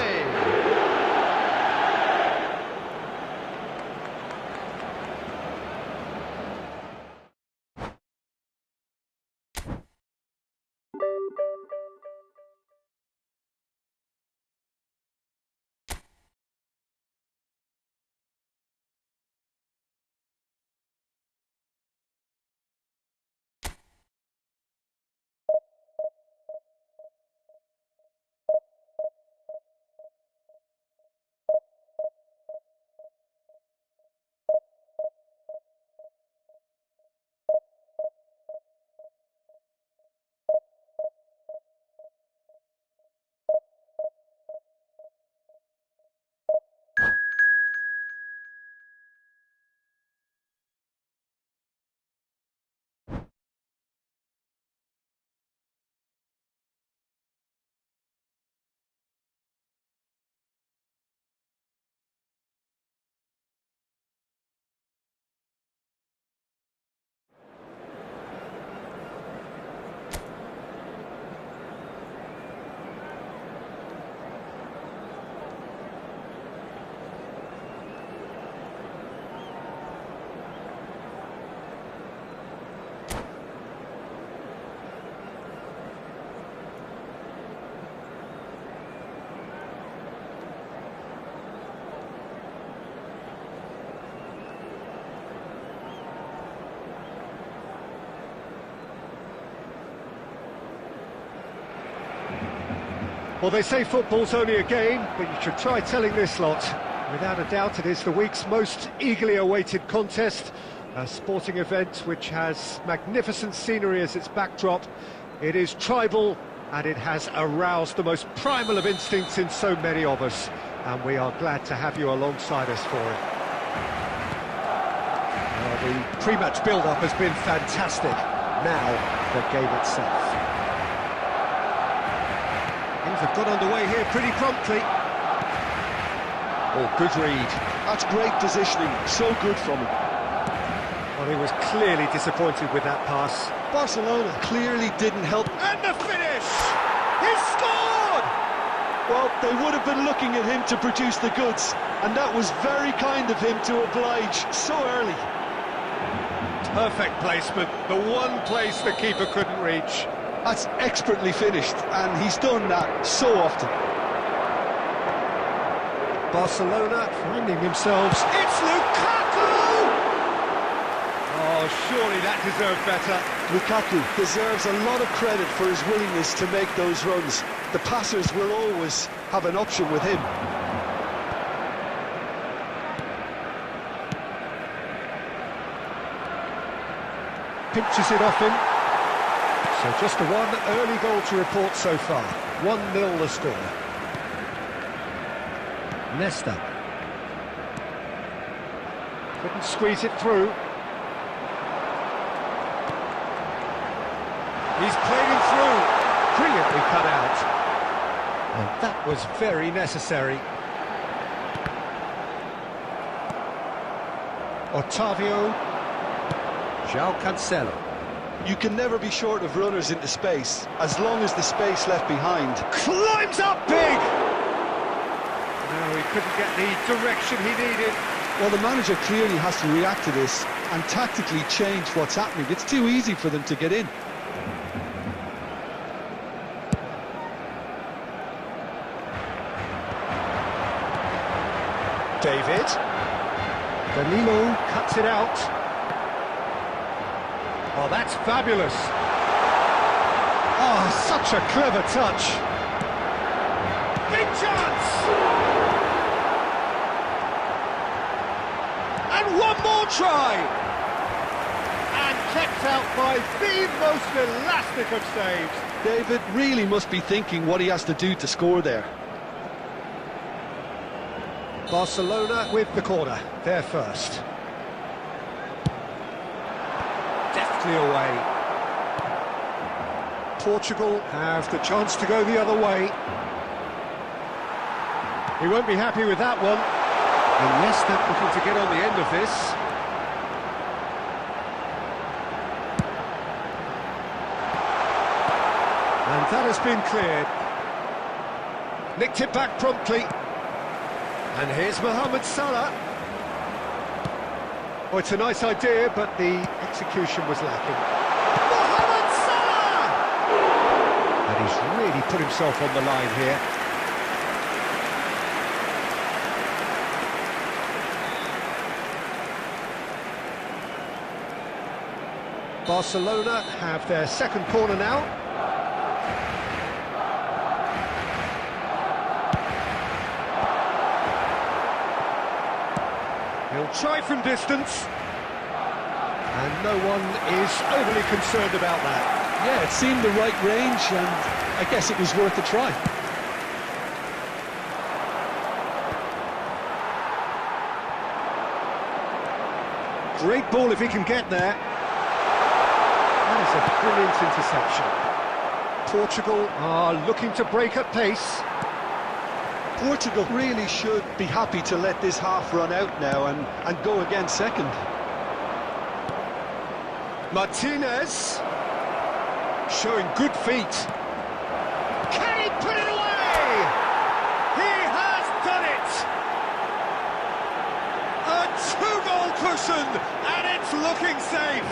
Well, they say football's only a game, but you should try telling this lot. Without a doubt, it is the week's most eagerly awaited contest, a sporting event which has magnificent scenery as its backdrop. It is tribal, and it has aroused the most primal of instincts in so many of us, and we are glad to have you alongside us for it. Well, the pre-match build-up has been fantastic. Now, the game itself. Things have got underway here pretty promptly. Oh, good read. That's great positioning, so good from him. Well, he was clearly disappointed with that pass. Barcelona clearly didn't help. And the finish! He scored! Well, they would have been looking at him to produce the goods, and that was very kind of him to oblige so early. Perfect placement, the one place the keeper couldn't reach. That's expertly finished, and he's done that so often. Barcelona finding themselves. It's Lukaku! Oh, surely that deserved better. Lukaku deserves a lot of credit for his willingness to make those runs. The passers will always have an option with him. pinches it off him. So just the one early goal to report so far. 1-0 the score. Nesta. Couldn't squeeze it through. He's played him through. Brilliantly cut out. And that was very necessary. Otavio. João Cancelo. You can never be short of runners into space, as long as the space left behind. Climbs up big! No, he couldn't get the direction he needed. Well, the manager clearly has to react to this and tactically change what's happening. It's too easy for them to get in. David. Danilo cuts it out. Oh, that's fabulous. Oh, such a clever touch. Big chance! And one more try! And kept out by the most elastic of saves. David really must be thinking what he has to do to score there. Barcelona with the corner, they're first. Deftly away. Portugal have the chance to go the other way. He won't be happy with that one. And Leicester looking to get on the end of this. And that has been cleared. Nicked it back promptly. And here's Mohamed Salah. Oh, it's a nice idea, but the execution was lacking. Mohamed Salah! And he's really put himself on the line here. Barcelona have their second corner now. He'll try from distance, and no one is overly concerned about that. Yeah, it seemed the right range, and I guess it was worth a try. Great ball if he can get there. That is a brilliant interception. Portugal are looking to break at pace. Portugal really should be happy to let this half run out now and go again second. Martinez showing good feet. Can he put it away? He has done it! A 2-goal cushion, and it's looking safe.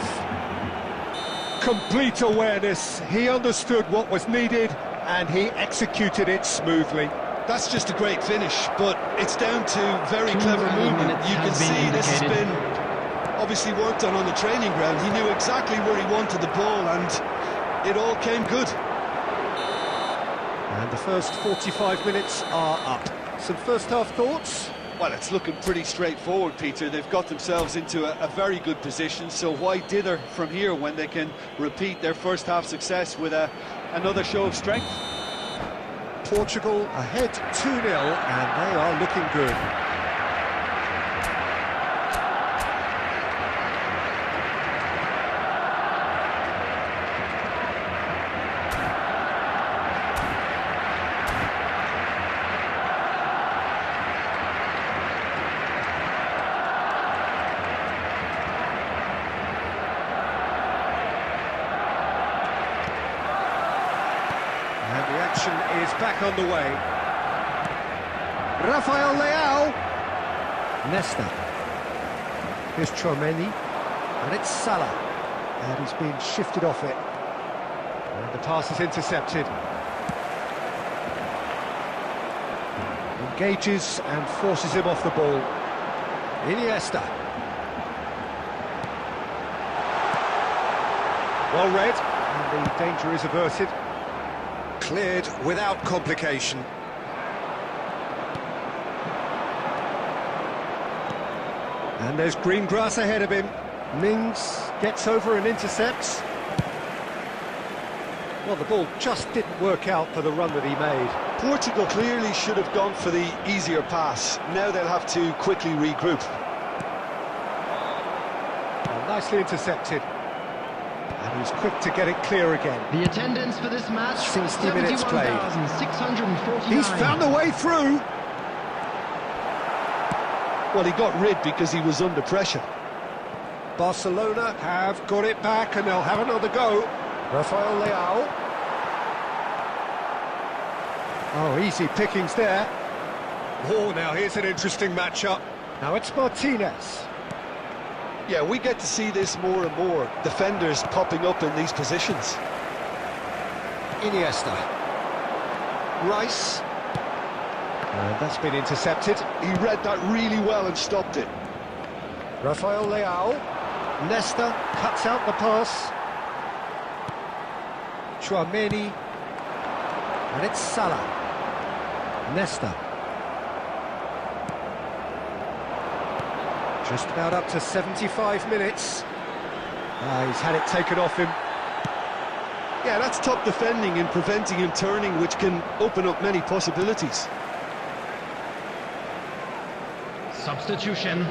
Complete awareness. He understood what was needed, and he executed it smoothly. That's just a great finish, but it's down to very clever movement. You can see this has been obviously worked on the training ground. He knew exactly where he wanted the ball, and it all came good. And the first 45 minutes are up. Some first-half thoughts? Well, it's looking pretty straightforward, Peter. They've got themselves into a very good position, so why dither from here when they can repeat their first-half success with another show of strength? Portugal ahead 2-0, and they are looking good. Is back on the way. Rafael Leao. Nesta. Here's Chouameni. And it's Salah. And he's been shifted off it. And the pass is intercepted. Engages and forces him off the ball. Iniesta. Well read. And the danger is averted. Cleared without complication. And there's green grass ahead of him. Mings Gets over and intercepts. Well, the ball just didn't work out for the run that he made. Portugal clearly should have gone for the easier pass. Now they'll have to quickly regroup. Well, nicely intercepted. And he's quick to get it clear again. The attendance for this match, 60 minutes played. 71,649. He's found a way through. Well, he got rid because he was under pressure. Barcelona have got it back and they'll have another go. Rafael Leao. Oh, easy pickings there. Oh, now here's an interesting matchup. Now it's Martinez. Yeah, we get to see this more and more. Defenders popping up in these positions. Iniesta. Rice. And that's been intercepted. He read that really well and stopped it. Rafael Leao. Nesta cuts out the pass. Chouameni. And it's Salah. Nesta. Just about up to 75 minutes. He's had it taken off him. Yeah, that's top defending and preventing him turning, which can open up many possibilities. Substitution.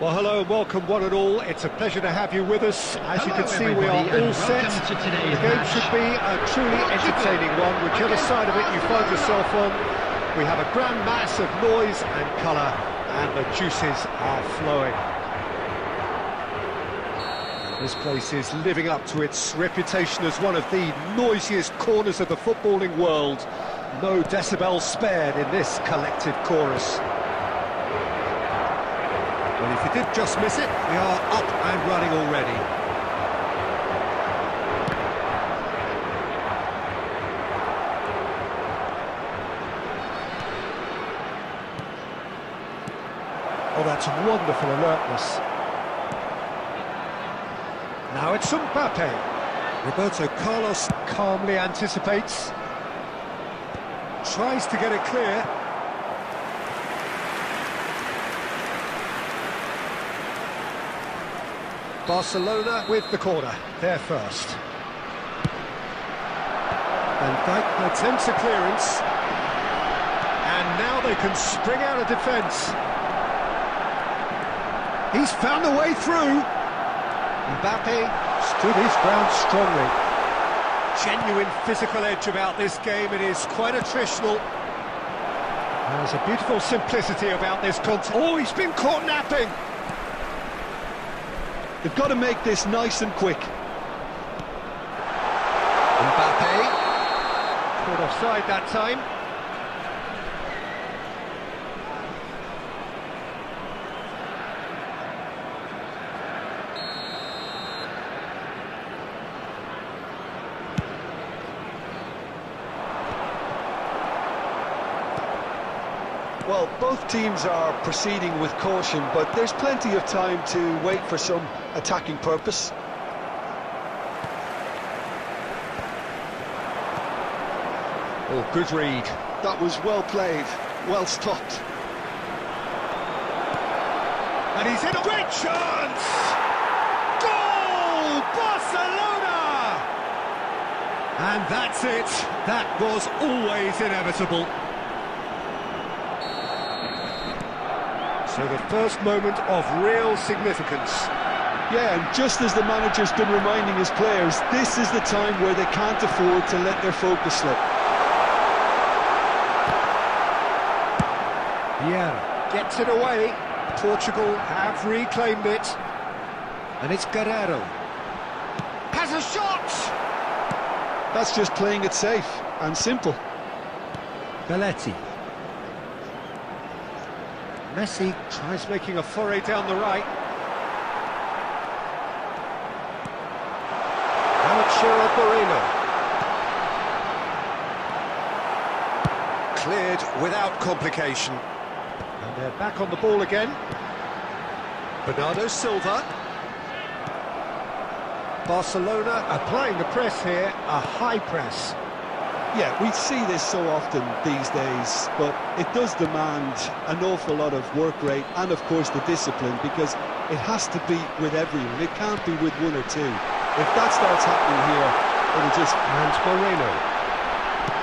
Well, hello and welcome one and all. It's a pleasure to have you with us. As you can see, we are all set. The game should be a truly entertaining one, whichever side of it you find yourself on. We have a grand mass of noise and colour, and the juices are flowing. This place is living up to its reputation as one of the noisiest corners of the footballing world. No decibels spared in this collective chorus. Well, if you did just miss it, we are up and running already. Oh, that's wonderful alertness. Now it's Mbappe. Roberto Carlos calmly anticipates. Tries to get it clear. Barcelona with the corner, there first. Van Dijk attempts a clearance. And now they can spring out of defence. He's found a way through. Mbappe stood his ground strongly. Genuine physical edge about this game. It is quite attritional. There's a beautiful simplicity about this contest. Oh, he's been caught napping! They've got to make this nice and quick. Mbappe. Caught offside that time. Well, both teams are proceeding with caution, but there's plenty of time to wait for some attacking purpose. Oh, good read. That was well played, well stopped. And he's in a great chance! Goal! Barcelona! And that's it. That was always inevitable. So the first moment of real significance. Yeah, and just as the manager's been reminding his players, this is the time where they can't afford to let their focus slip. Vieira gets it away. Portugal have reclaimed it. And it's Guerrero. Has a shot! That's just playing it safe and simple. Belletti. Messi tries making a foray down the right. Now it's Gerard Moreno. Cleared without complication. And they're back on the ball again. Bernardo Silva. Barcelona applying the press here, a high press. Yeah, we see this so often these days, but it does demand an awful lot of work rate and, of course, the discipline, because it has to be with everyone. It can't be with one or two. If that starts happening here, it'll just... And Moreno.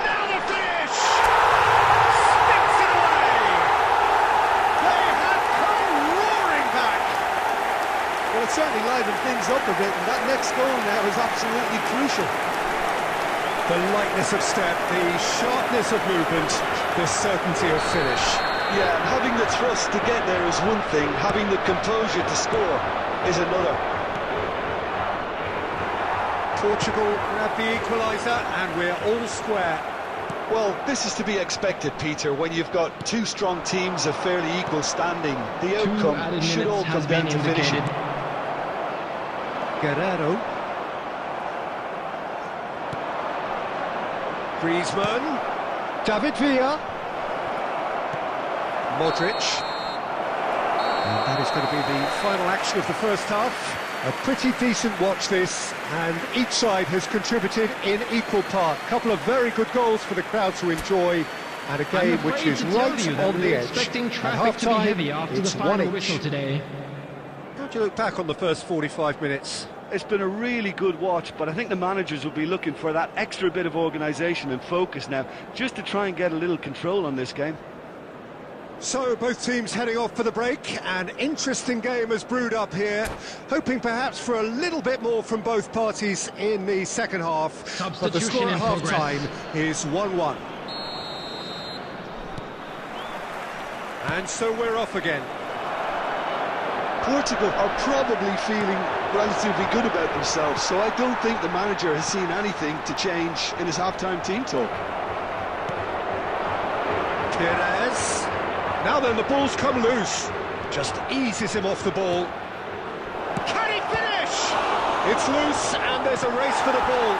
Now the finish! Sticks it away! They have come roaring back! Well, it certainly livened things up a bit, and that next goal now is absolutely crucial. The lightness of step, the sharpness of movement, the certainty of finish. Yeah, and having the thrust to get there is one thing, having the composure to score is another. Portugal grab the equaliser and we're all square. Well, this is to be expected, Peter, when you've got two strong teams of fairly equal standing. The outcome should all come down to finishing. Guerrero. Griezmann, David Villa, Modric, and that is going to be the final action of the first half. A pretty decent watch this, and each side has contributed in equal part. A couple of very good goals for the crowd to enjoy, and a game which is right on the edge. Expecting At traffic to be heavy half-time, after the it's final 1-1. whistle today. How do you look back on the first 45 minutes? It's been a really good watch, but I think the managers will be looking for that extra bit of organisation and focus now, just to try and get a little control on this game. So, both teams heading off for the break. An interesting game has brewed up here, hoping perhaps for a little bit more from both parties in the second half. But the score at half-time is 1-1. And so we're off again. Portugal are probably feeling relatively good about themselves, so I don't think the manager has seen anything to change in his half-time team talk. Pires. Now then, the ball's come loose. Just eases him off the ball. Can he finish? It's loose, and there's a race for the ball.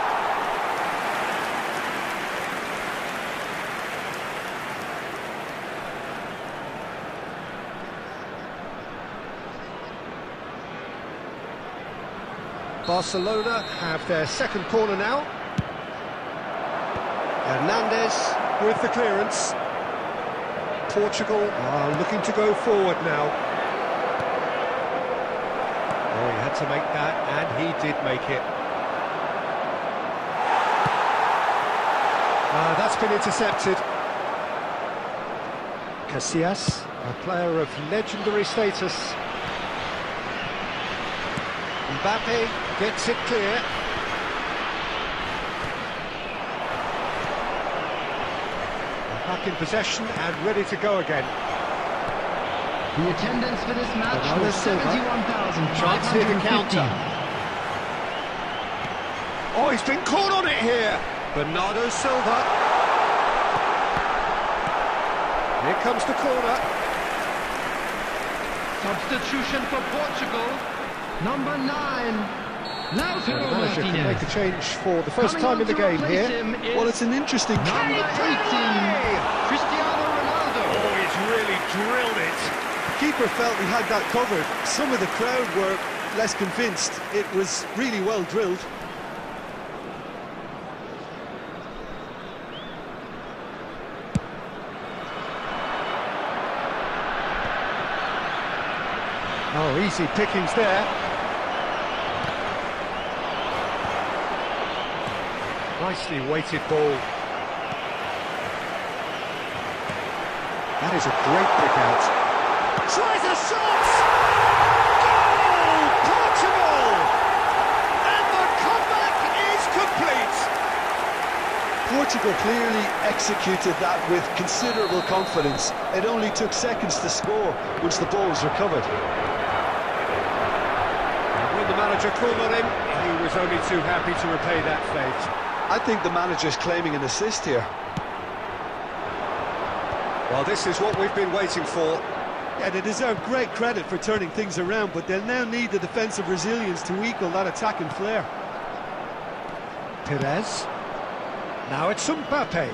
Barcelona have their second corner now. Hernandez with the clearance. Portugal are looking to go forward now. Oh, he had to make that, and he did make it. That's been intercepted. Casillas, a player of legendary status. Mbappe gets it clear. Back in possession and ready to go again. The attendance for this match was 71,550. Chance here to counter. Oh, he's been caught on it here. Bernardo Silva. Here comes the corner. Substitution for Portugal. Number 9. The manager can make a change for the first time in the game here. Well, it's an interesting... Number 18. Cristiano Ronaldo. Oh, he's really drilled it. Keeper felt he had that covered. Some of the crowd were less convinced. It was really well drilled. Oh, easy pickings there. Nicely weighted ball. That is a great pick out. Tries a shot! Goal! Portugal! And the comeback is complete! Portugal clearly executed that with considerable confidence. It only took seconds to score once the ball was recovered. And when the manager called on him, he was only too happy to repay that fate. I think the manager's claiming an assist here. Well, this is what we've been waiting for. Yeah, they deserve great credit for turning things around, but they'll now need the defensive resilience to equal that attacking flair. Perez. Now it's Mbappe.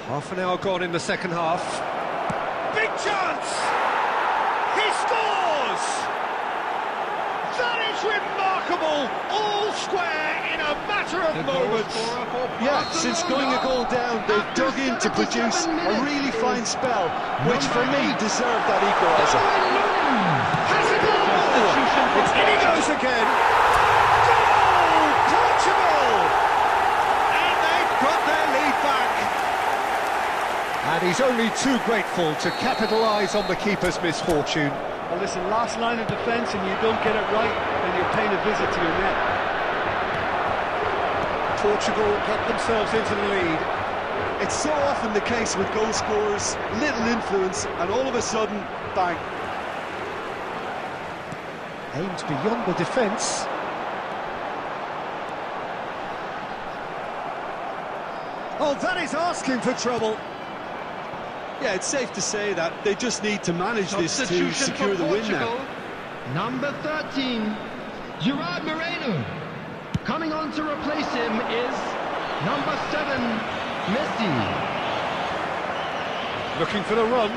Half an hour gone in the second half. Big chance! He scores! That is remarkable! All square in a matter of moments. Yeah, since going a goal down, they've dug in to produce a really fine spell, which for me deserved that equaliser. Has a goal! In he goes again! Goal! Portugal! And they've got their lead back. And he's only too grateful to capitalise on the keeper's misfortune. Well, listen, last line of defence and you don't get it right, then you're paying a visit to your net. Portugal get themselves into the lead. It's so often the case with goal scorers, little influence, and all of a sudden, bang. Aimed beyond the defence. Oh, that is asking for trouble. Yeah, it's safe to say that they just need to manage this to secure the win now. Number 13, Gerard Moreno. Coming on to replace him is number 7, Messi. Looking for the run.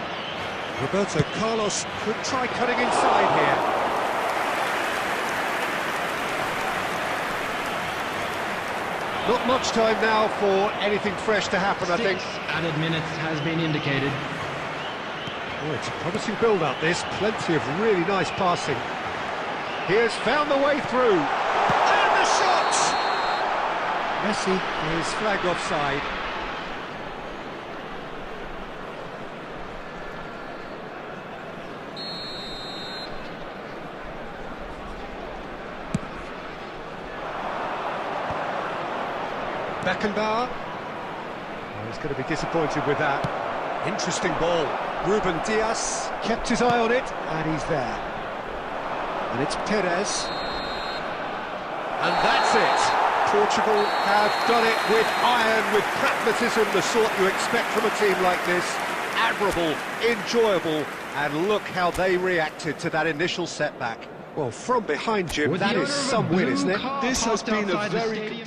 Roberto Carlos could try cutting inside here. Not much time now for anything fresh to happen, I think. 6 added minutes has been indicated. Oh, it's a promising build-up, this. Plenty of really nice passing. He has found the way through. And the shot! Messi is flagged offside. Beckenbauer. Oh, he's going to be disappointed with that. Interesting ball. Ruben Dias kept his eye on it, and he's there. And it's Perez. And that's it. Portugal have done it with iron, with pragmatism, the sort you expect from a team like this. Admirable, enjoyable, and look how they reacted to that initial setback. Well, from behind, Jim, that is some win, isn't it? This has been a very...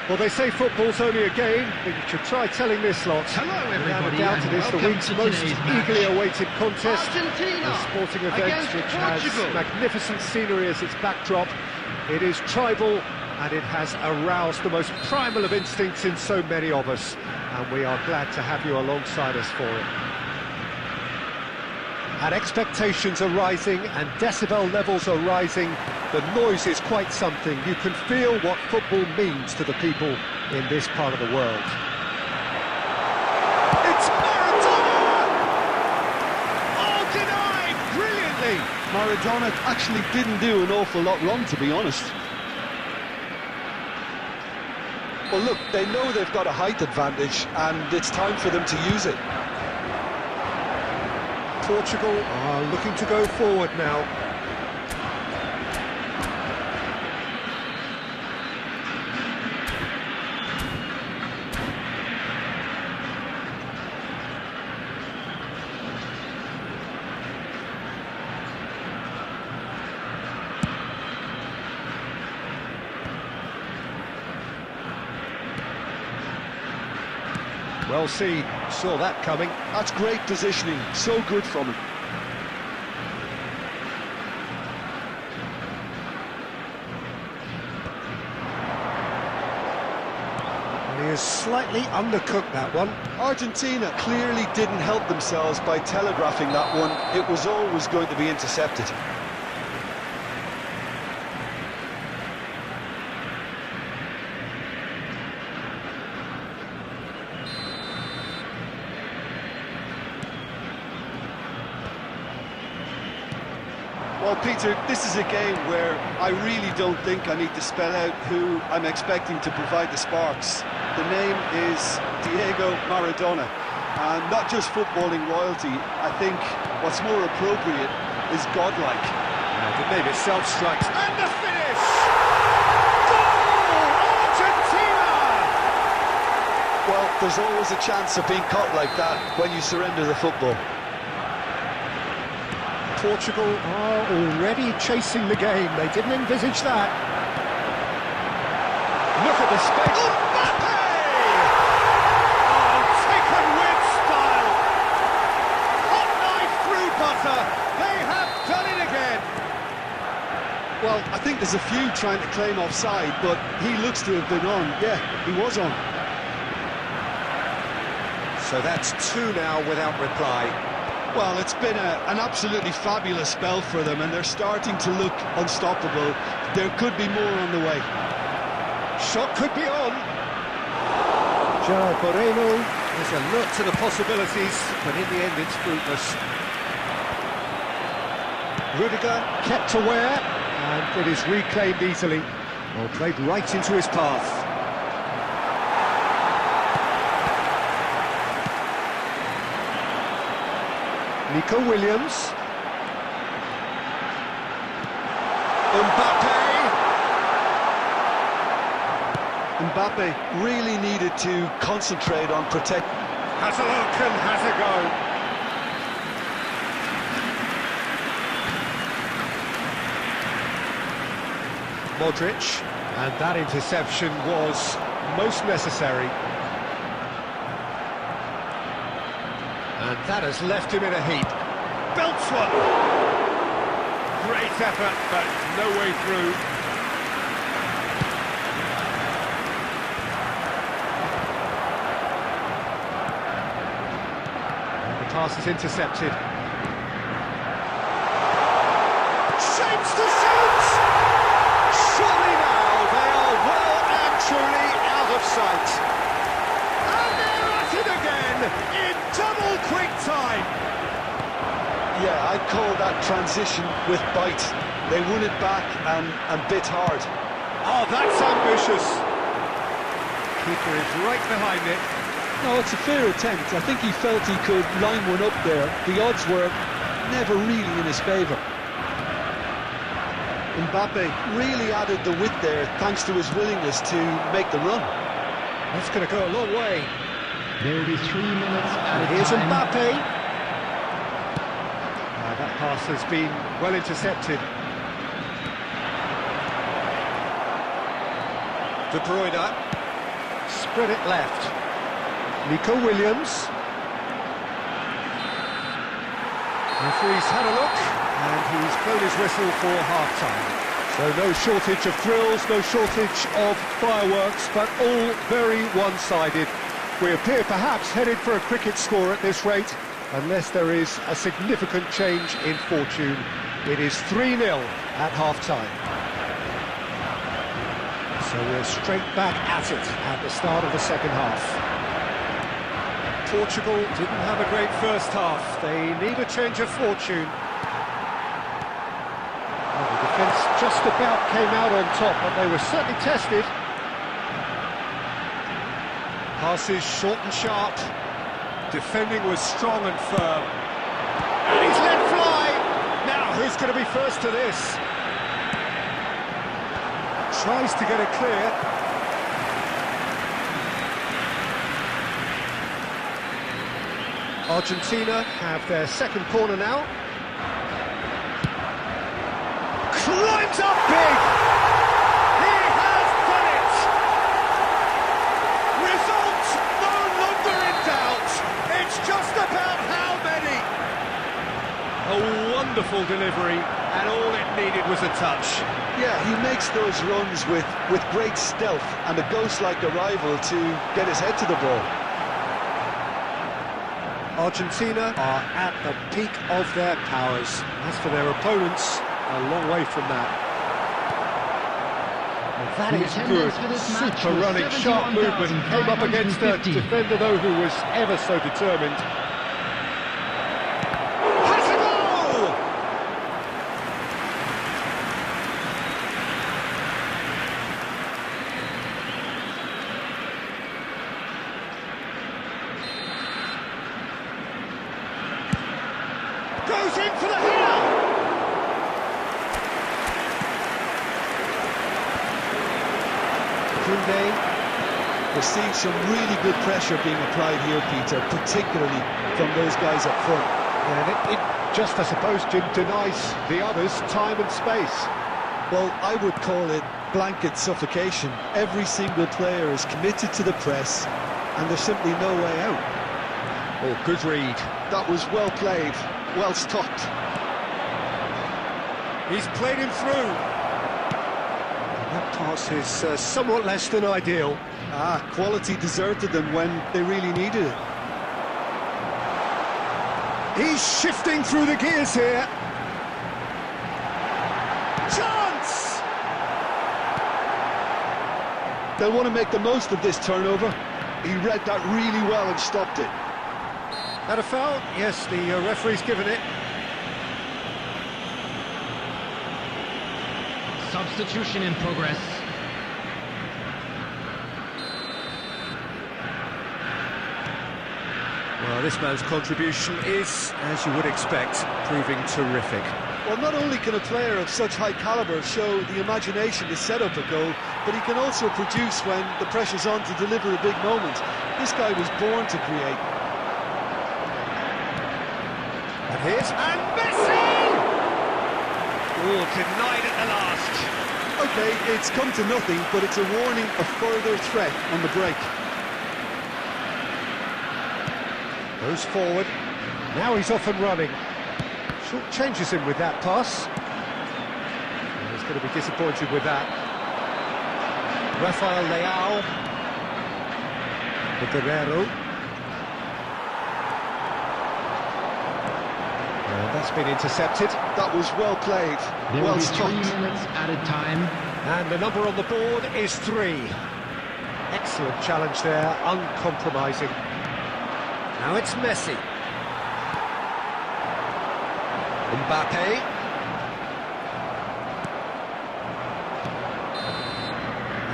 Well, they say football's only a game, but you should try telling this lot. Hello, Without a everybody, doubt, and it is the welcome week's to most today's match. eagerly awaited contest. Argentina A sporting event against which has Portugal. magnificent scenery as its backdrop. It is tribal, and it has aroused the most primal of instincts in so many of us. And we are glad to have you alongside us for it. And expectations are rising, and decibel levels are rising. The noise is quite something. You can feel what football means to the people in this part of the world. It's Maradona! Oh, denied! Brilliantly! Maradona actually didn't do an awful lot wrong, to be honest. Well, look, they know they've got a height advantage, and it's time for them to use it. Portugal are looking to go forward now. Well seen, saw that coming. That's great positioning, so good from him. And he has slightly undercooked that one. Argentina clearly didn't help themselves by telegraphing that one. It was always going to be intercepted. Well, Peter, this is a game where I really don't think I need to spell out who I'm expecting to provide the sparks. The name is Diego Maradona, and not just footballing royalty. I think what's more appropriate is godlike. The name itself strikes. And the finish! Goal! Argentina! Well, there's always a chance of being caught like that when you surrender the football. Portugal are already chasing the game. They didn't envisage that. Look at the space. Mbappe! Oh, taken with style. Hot knife through butter. They have done it again. Well, I think there's a few trying to claim offside, but he looks to have been on. Yeah, he was on. So that's two now without reply. Well, it's been an absolutely fabulous spell for them, and they're starting to look unstoppable. There could be more on the way. Shot could be on. Gerard Moreno is alert to the possibilities, but in the end it's fruitless. Rudiger kept aware, and it is reclaimed easily. Well, played right into his path. Nico Williams. Mbappe really needed to concentrate on protect. Has a look and has a go. Modric, and that interception was most necessary. And that has left him in a heap. Belts one! Great effort, but no way through. And the pass is intercepted. Shapes to shoot! Surely now they are well and truly out of sight. And they're at it again in double quick time. Yeah, I'd call that transition with bite. They won it back and bit hard. Oh, that's ambitious. Keeper is right behind it. No, it's a fair attempt. I think he felt he could line one up there. The odds were never really in his favour. Mbappe really added the width there thanks to his willingness to make the run. That's going to go a long way. There will be 3 minutes at a Here's time. Mbappe. That pass has been well intercepted. De Bruyne. spread it left. Nico Williams. Referee's had a look, and he's blown his whistle for half-time. So no shortage of thrills, no shortage of fireworks, but all very one-sided. We appear perhaps headed for a cricket score at this rate, unless there is a significant change in fortune. It is 3-0 at half-time. So we're straight back at it at the start of the second half. Portugal didn't have a great first half. They need a change of fortune. Well, the defence just about came out on top, but they were certainly tested. Passes short and sharp. Defending was strong and firm. And he's let fly! Now, who's going to be first to this? Tries to get it clear. Argentina have their second corner now. Climbs up big! He has done it! Result no longer in doubt. It's just about how many. A wonderful delivery, and all it needed was a touch. Yeah, he makes those runs with great stealth and a ghost-like arrival to get his head to the ball. Argentina are at the peak of their powers. As for their opponents, a long way from that. Well, that is good. Super running, sharp movement. Came up against a defender, though, who was ever so determined. Has a goal! Goes in for the header! We're seeing some really good pressure being applied here, Peter, particularly from those guys up front. And it just, I suppose, Jim, denies the others time and space. Well, I would call it blanket suffocation. Every single player is committed to the press, and there's simply no way out. Oh, good read. That was well played, well stopped. He's played him through. That pass is somewhat less than ideal. Quality deserted them when they really needed it. He's shifting through the gears here. Chance! They'll want to make the most of this turnover. He read that really well and stopped it. That a foul? Yes, the referee's given it. Substitution in progress. Well, this man's contribution is, as you would expect, proving terrific. Well, not only can a player of such high calibre show the imagination to set up a goal, but he can also produce when the pressure's on to deliver a big moment. This guy was born to create. And here's... And Messi! Oh, denied at the last. OK, it's come to nothing, but it's a warning of further threat on the break. Goes forward. Now he's off and running. Short changes him with that pass. And he's going to be disappointed with that. Rafael Leao. The Guerrero. And that's been intercepted. That was well played, There well will be stopped. 3 minutes added time. And the number on the board is 3. Excellent challenge there, uncompromising. Now it's Messi. Mbappe.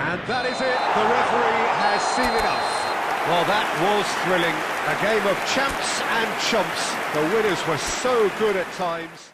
And that is it. The referee has seen enough. Well, that was thrilling. A game of champs and chumps. The winners were so good at times.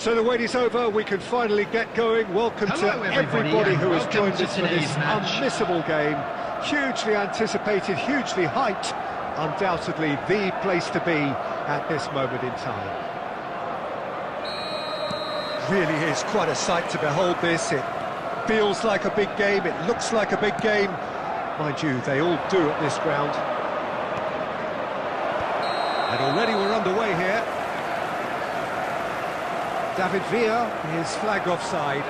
So the wait is over, we can finally get going. Welcome Hello, to everybody and who has welcome joined to us for this today's match. unmissable game. Hugely anticipated, hugely hyped. Undoubtedly the place to be at this moment in time. Really is quite a sight to behold this. It feels like a big game, it looks like a big game. Mind you, they all do at this ground. And already we're underway here. David Villa is flagged offside.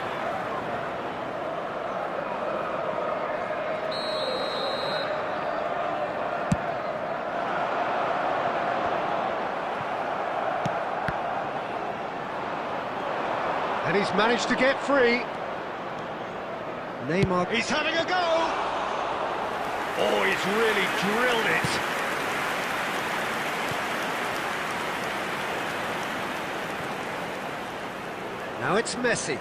And he's managed to get free. Neymar. He's having a go! Oh, he's really drilled it. Now it's Messi.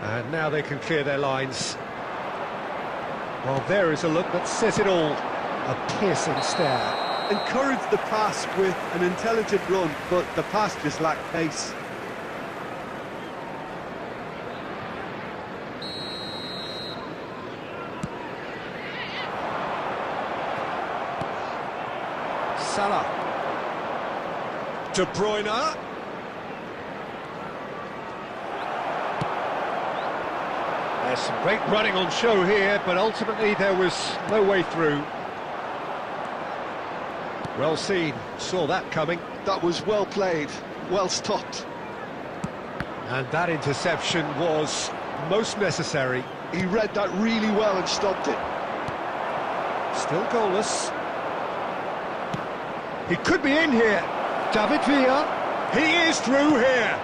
And now they can clear their lines. Well, there is a look that says it all. A piercing stare. Encouraged the pass with an intelligent run, but the pass just lacked pace. Salah. De Bruyne. There's some great running on show here, but ultimately there was no way through. Well seen, saw that coming. That was well played, well stopped. And that interception was most necessary. He read that really well and stopped it. Still goalless. He could be in here. David Villa, he is through here.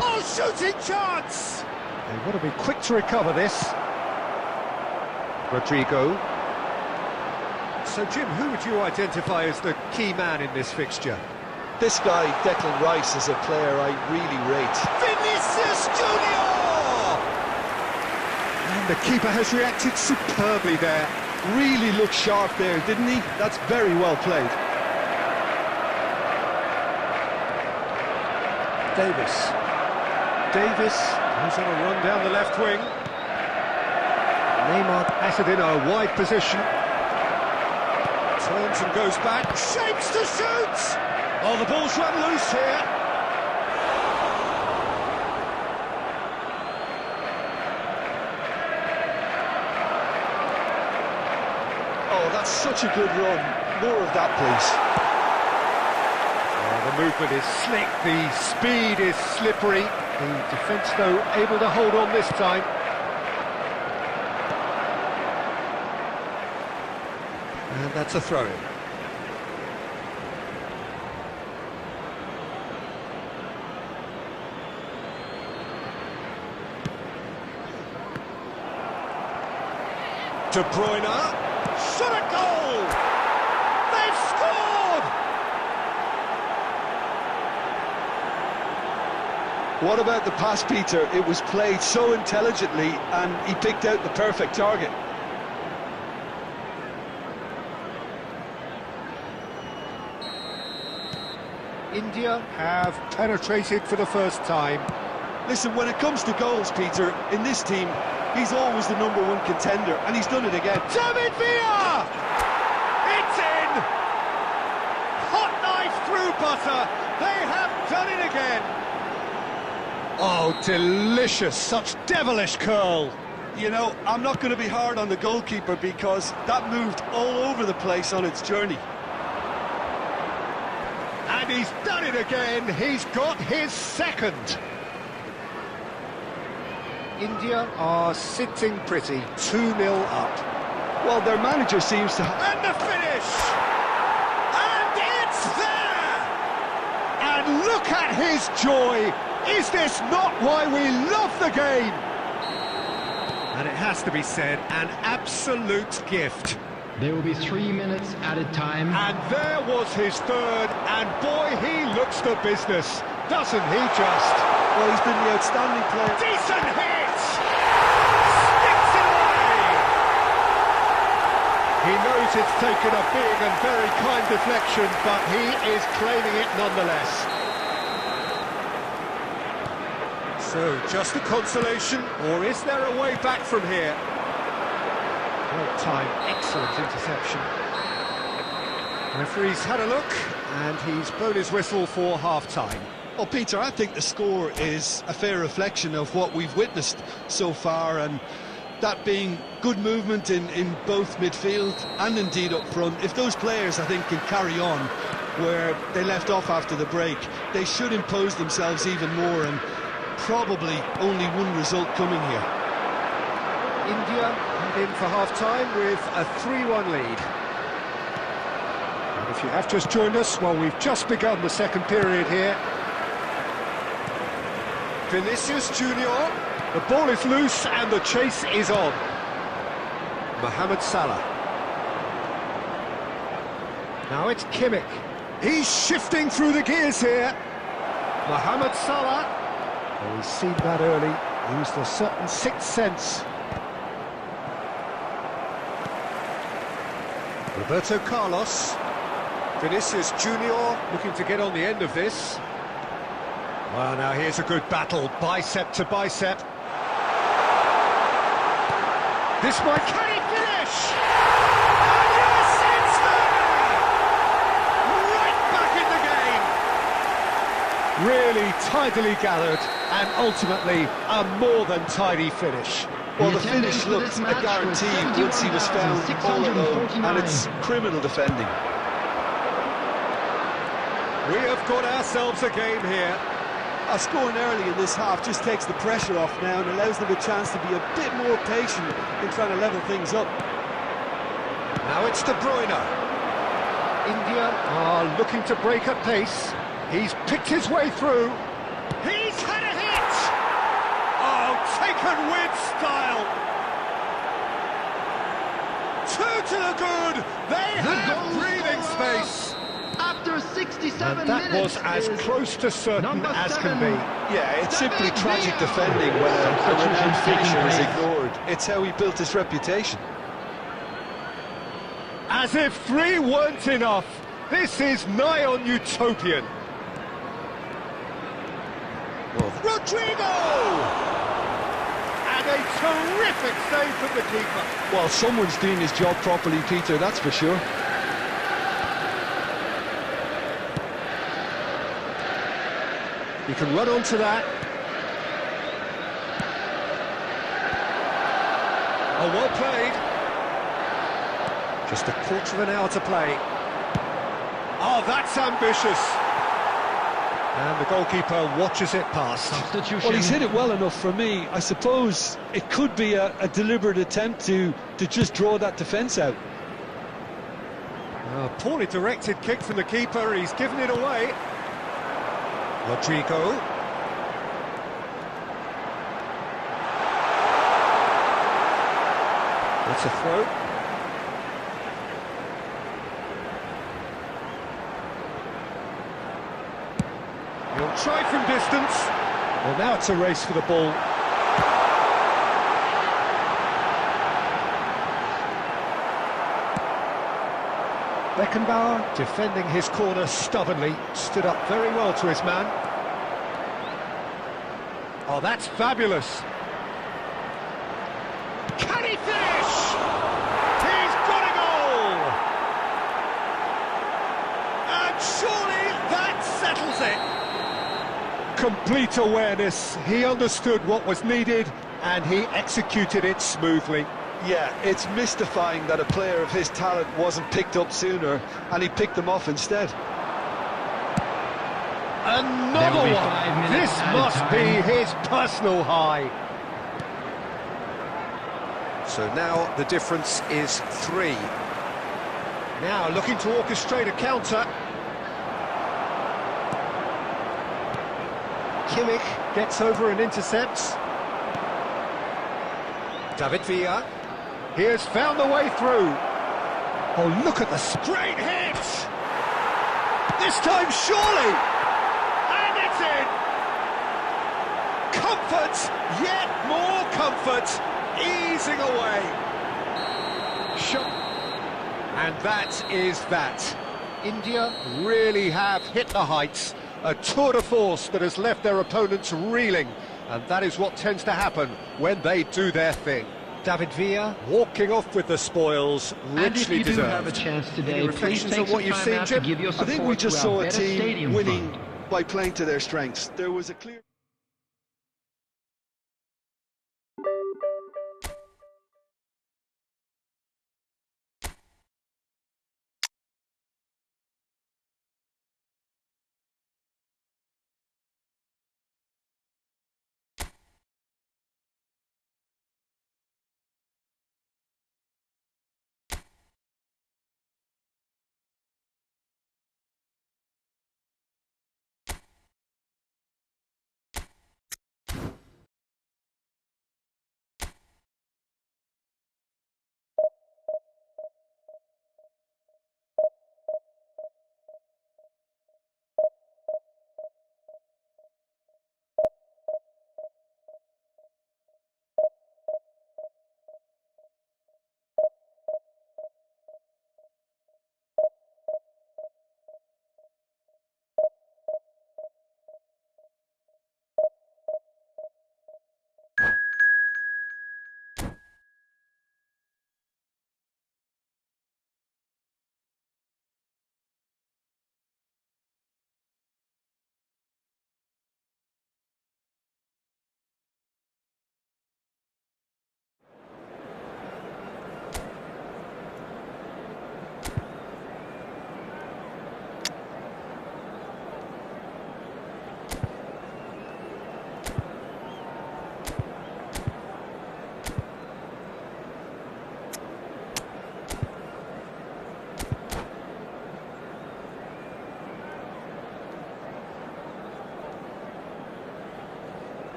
Oh, shooting chance! They want to be quick to recover this. Rodrigo. So, Jim, who would you identify as the key man in this fixture? This guy, Declan Rice, is a player I really rate. Vinicius Junior! And the keeper has reacted superbly there. Really looked sharp there, didn't he? That's very well played. Davis goes on a run down the left wing. Neymar has it in a wide position. Turns and goes back, shapes to shoot! Oh, the ball's run loose here. Oh, that's such a good run. More of that, please. The movement is slick, the speed is slippery. The defence, though, able to hold on this time. And that's a throw-in. De Bruyne, shot a goal! They've scored! What about the pass, Peter? It was played so intelligently and he picked out the perfect target. India have penetrated for the first time. Listen, when it comes to goals, Peter, in this team, he's always the #1 contender, and he's done it again. David Villa! It's in! Hot knife through butter. They have done it again. Oh, delicious. Such devilish curl. You know, I'm not going to be hard on the goalkeeper because that moved all over the place on its journey. And he's done it again. He's got his second. India are sitting pretty, 2-0 up. Well, their manager seems to And the finish! And it's there! And look at his joy! Is this not why we love the game? And it has to be said, an absolute gift. There will be 3 minutes added time. And there was his third, and boy, he looks the business, doesn't he just? Well, he's been the outstanding player. Decent hit! Sticks it away! He knows it's taken a big and very kind deflection, but he is claiming it nonetheless. So, just a consolation, or is there a way back from here? Great time, excellent interception. Referee's had a look, and he's blown his whistle for half-time. Well, Peter, I think the score is a fair reflection of what we've witnessed so far, and that being good movement in both midfield and indeed up front. If those players, I think, can carry on where they left off after the break, they should impose themselves even more, and probably only one result coming here. India head in for half-time with a 3-1 lead. And if you have just joined us, well, we've just begun the second period here. Vinicius Junior, the ball is loose and the chase is on. Mohamed Salah. Now it's Kimmich. He's shifting through the gears here. Mohamed Salah. Well, he's seen that early, used a certain sixth sense. Roberto Carlos. Vinicius Junior looking to get on the end of this. Well, now here's a good battle, bicep to bicep. This might... Can he finish? And yes, it's there! Right back in the game! Really tidily gathered, and ultimately a more than tidy finish. Well, the finish looked a guarantee once he was found all alone, and it's criminal defending. We have got ourselves a game here. Scoring early in this half just takes the pressure off now and allows them a chance to be a bit more patient in trying to level things up. Now it's De Bruyne. India are looking to break at pace. He's picked his way through. He's had a hit! Oh, taken with style! Two to the good! They have breathing space! After 67 and that minutes was as close to certain as can be. Yeah, it's simply tragic defending when a renowned finisher is ignored. It's how he built his reputation. As if 3 weren't enough, this is nigh on utopian. Well, Rodrigo! And a terrific save from the keeper. Well, someone's doing his job properly, Peter, that's for sure. You can run onto that. Oh, well played. Just a quarter of an hour to play. Oh, that's ambitious. And the goalkeeper watches it past. Substitution. Well, he's hit it well enough for me. I suppose it could be a deliberate attempt to just draw that defence out. A poorly directed kick from the keeper. He's given it away. Rodrigo. It's a throw. He'll try from distance. Well, now it's a race for the ball. Beckenbauer, defending his corner stubbornly, stood up very well to his man. Oh, that's fabulous. Can he finish? He's got a goal! And surely that settles it. Complete awareness. He understood what was needed and he executed it smoothly. Yeah, it's mystifying that a player of his talent wasn't picked up sooner and he picked them off instead. Another one! This must be his personal high. So now the difference is 3. Now looking to orchestrate a counter. Kimmich gets over and intercepts. David Villa. He has found the way through. Oh, look at the straight hit! This time, surely! And it's in! Comfort, yet more comfort, easing away. And that is that. India really have hit the heights. A tour de force that has left their opponents reeling. And that is what tends to happen when they do their thing. David Villa walking off with the spoils, richly deserved. And if you do have a chance today, please take some time out to give your support. I think we just saw a team stadium winning fund. by playing to their strengths. There was a clear...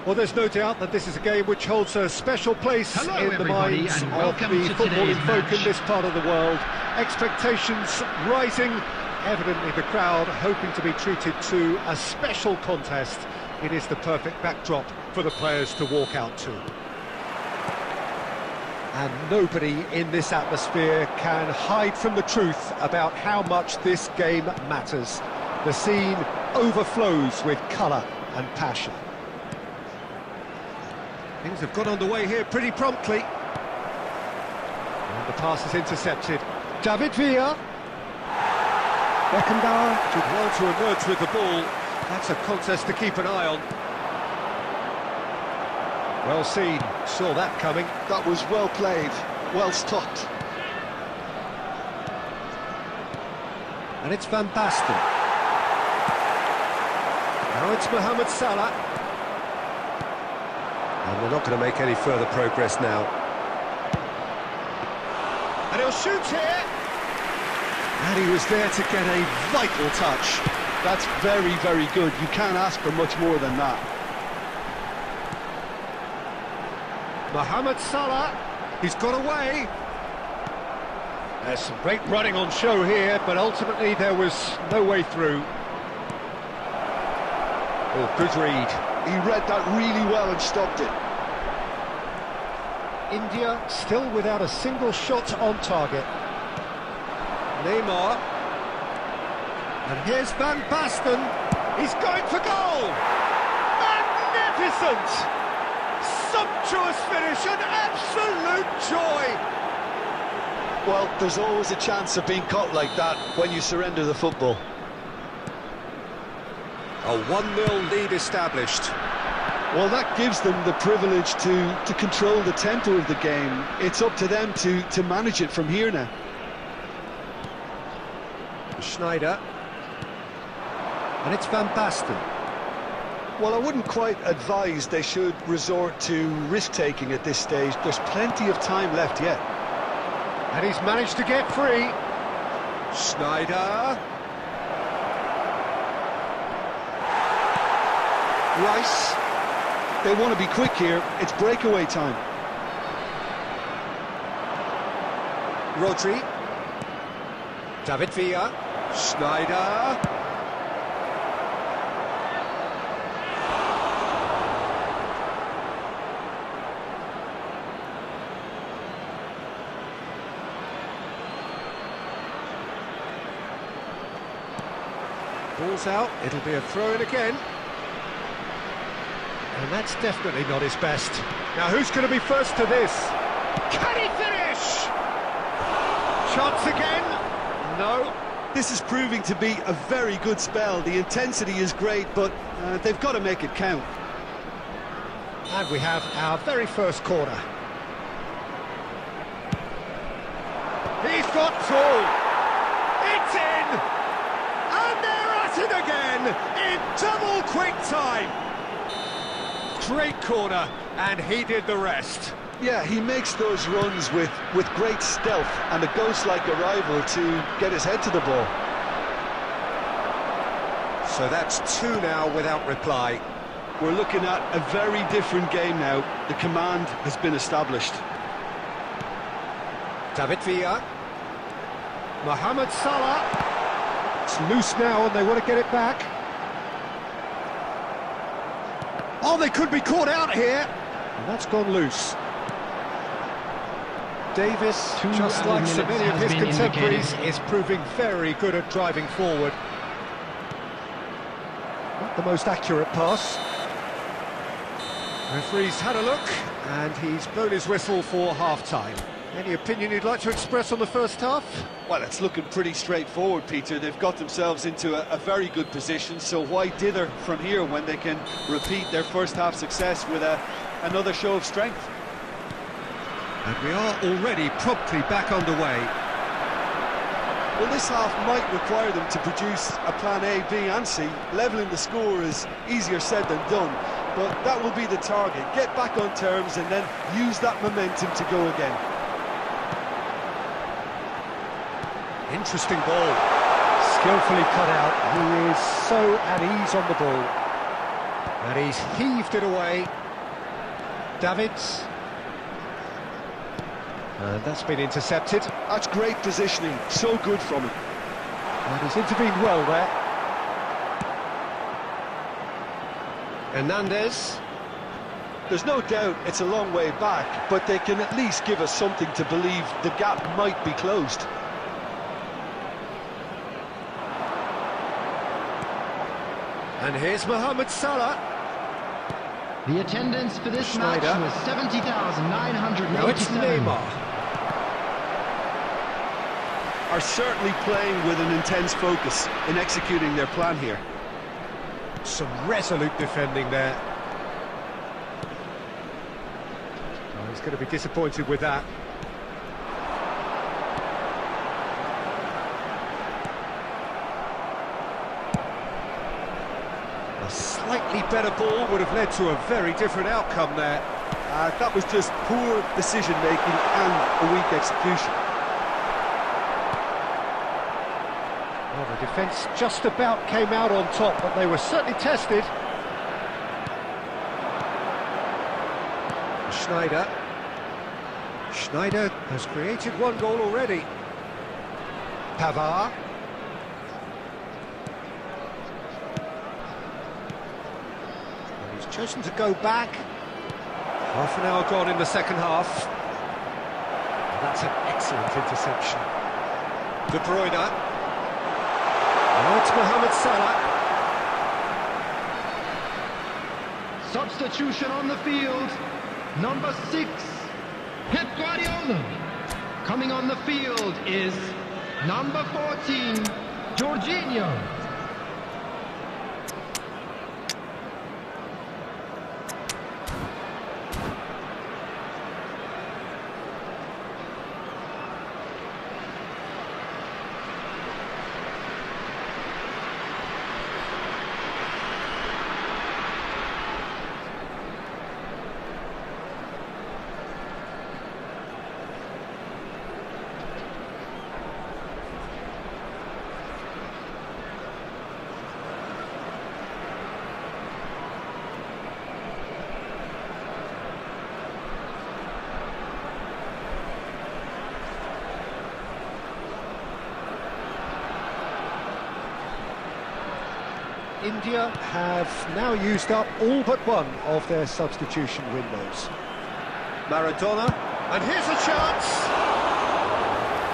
Well, there's no doubt that this is a game which holds a special place in the minds of the footballing folk in this part of the world. Expectations rising, evidently the crowd hoping to be treated to a special contest. It is the perfect backdrop for the players to walk out to. And nobody in this atmosphere can hide from the truth about how much this game matters. The scene overflows with colour and passion. Things have got underway here pretty promptly. And the pass is intercepted. David Villa. Beckenbauer did well to emerge with the ball. That's a contest to keep an eye on. Well seen, saw that coming. That was well played, well stopped. And it's Van Basten. Now it's Mohamed Salah. And they're not going to make any further progress now. And he'll shoot here. And he was there to get a vital touch. That's very, very good. You can't ask for much more than that. Mohamed Salah, he's got away. There's some great running on show here, but ultimately there was no way through. Oh, good read. He read that really well and stopped it. India still without a single shot on target. Neymar. And here's Van Basten. He's going for goal! Magnificent! Sumptuous finish, an absolute joy! Well, there's always a chance of being caught like that when you surrender the football. A 1-0 lead established. Well, that gives them the privilege to control the tempo of the game. It's up to them to manage it from here now. Schneider. And it's Van Basten. Well, I wouldn't quite advise they should resort to risk-taking at this stage. There's plenty of time left yet. And he's managed to get free. Schneider. Rice. They want to be quick here. It's breakaway time. Rodri. David Villa. Schneider. Ball's out, it'll be a throw-in again. And that's definitely not his best. Now who's going to be first to this? Can he finish? Chance again? No. This is proving to be a very good spell. The intensity is great, but they've got to make it count. And we have our very first corner. He's got two. It's in! And they're at it again in double quick time. Great corner, and he did the rest. Yeah, he makes those runs with great stealth and a ghost-like arrival to get his head to the ball. So that's two now without reply. We're looking at a very different game now. The command has been established. David Villa. Mohamed Salah. It's loose now and they want to get it back. Oh, they could be caught out here. And that's gone loose. Davis, just like so many of his contemporaries, is proving very good at driving forward. Not the most accurate pass. Referee's had a look, and he's blown his whistle for half-time. Any opinion you'd like to express on the first half? Well, it's looking pretty straightforward, Peter. They've got themselves into a very good position, so why dither from here when they can repeat their first half success with another show of strength? And we are already promptly back underway. Well, this half might require them to produce a plan A, B and C. Levelling the score is easier said than done, but that will be the target. Get back on terms and then use that momentum to go again. Interesting ball. Skillfully cut out. He is so at ease on the ball. And he's heaved it away. Davids. And that's been intercepted. That's great positioning. So good from him. And he's intervened well there. Hernandez. There's no doubt it's a long way back, but they can at least give us something to believe the gap might be closed. And here's Mohamed Salah. The attendance for this Schneider. match was 70,987. Now it's Neymar. Are certainly playing with an intense focus in executing their plan here. Some resolute defending there. Oh, he's going to be disappointed with that. A slightly better ball would have led to a very different outcome there. That was just poor decision-making and a weak execution. Well, the defence just about came out on top, but they were certainly tested. Schneider has created one goal already. Pavard. And he's chosen to go back. Half an hour gone in the second half. And that's an excellent interception. De Bruyne. Now it's Mohamed Salah. Substitution on the field. Number 6, Pep Guardiola. Coming on the field is number 14, Jorginho. India have now used up all but one of their substitution windows. Maradona, and here's a chance!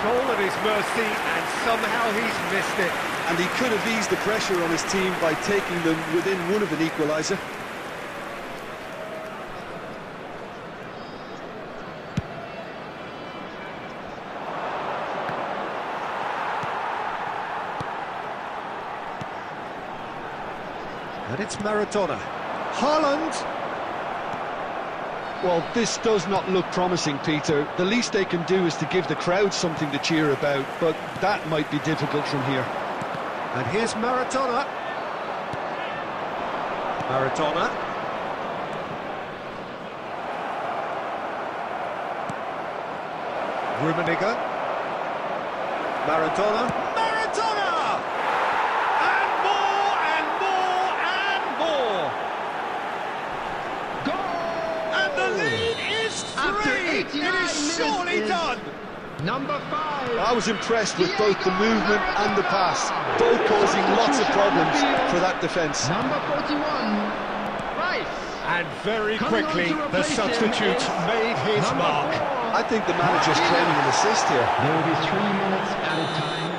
Goal at his mercy, and somehow he's missed it. And he could have eased the pressure on his team by taking them within one of an equaliser. And it's Maradona. Haaland! Well, this does not look promising, Peter. The least they can do is to give the crowd something to cheer about, but that might be difficult from here. And here's Maradona. Maradona. Rummenigge. Maradona. Maradona! And more, and more, and more! Goal! And the lead is After 3! 89 It is surely minutes done! Number 5. I was impressed with both the movement and the pass, both causing lots of problems for that defence. Number 41, Rice. And very Coming on quickly, to the replace him substitute is made his number mark. 4. I think the manager's claiming an assist here. There will be 3 minutes added time.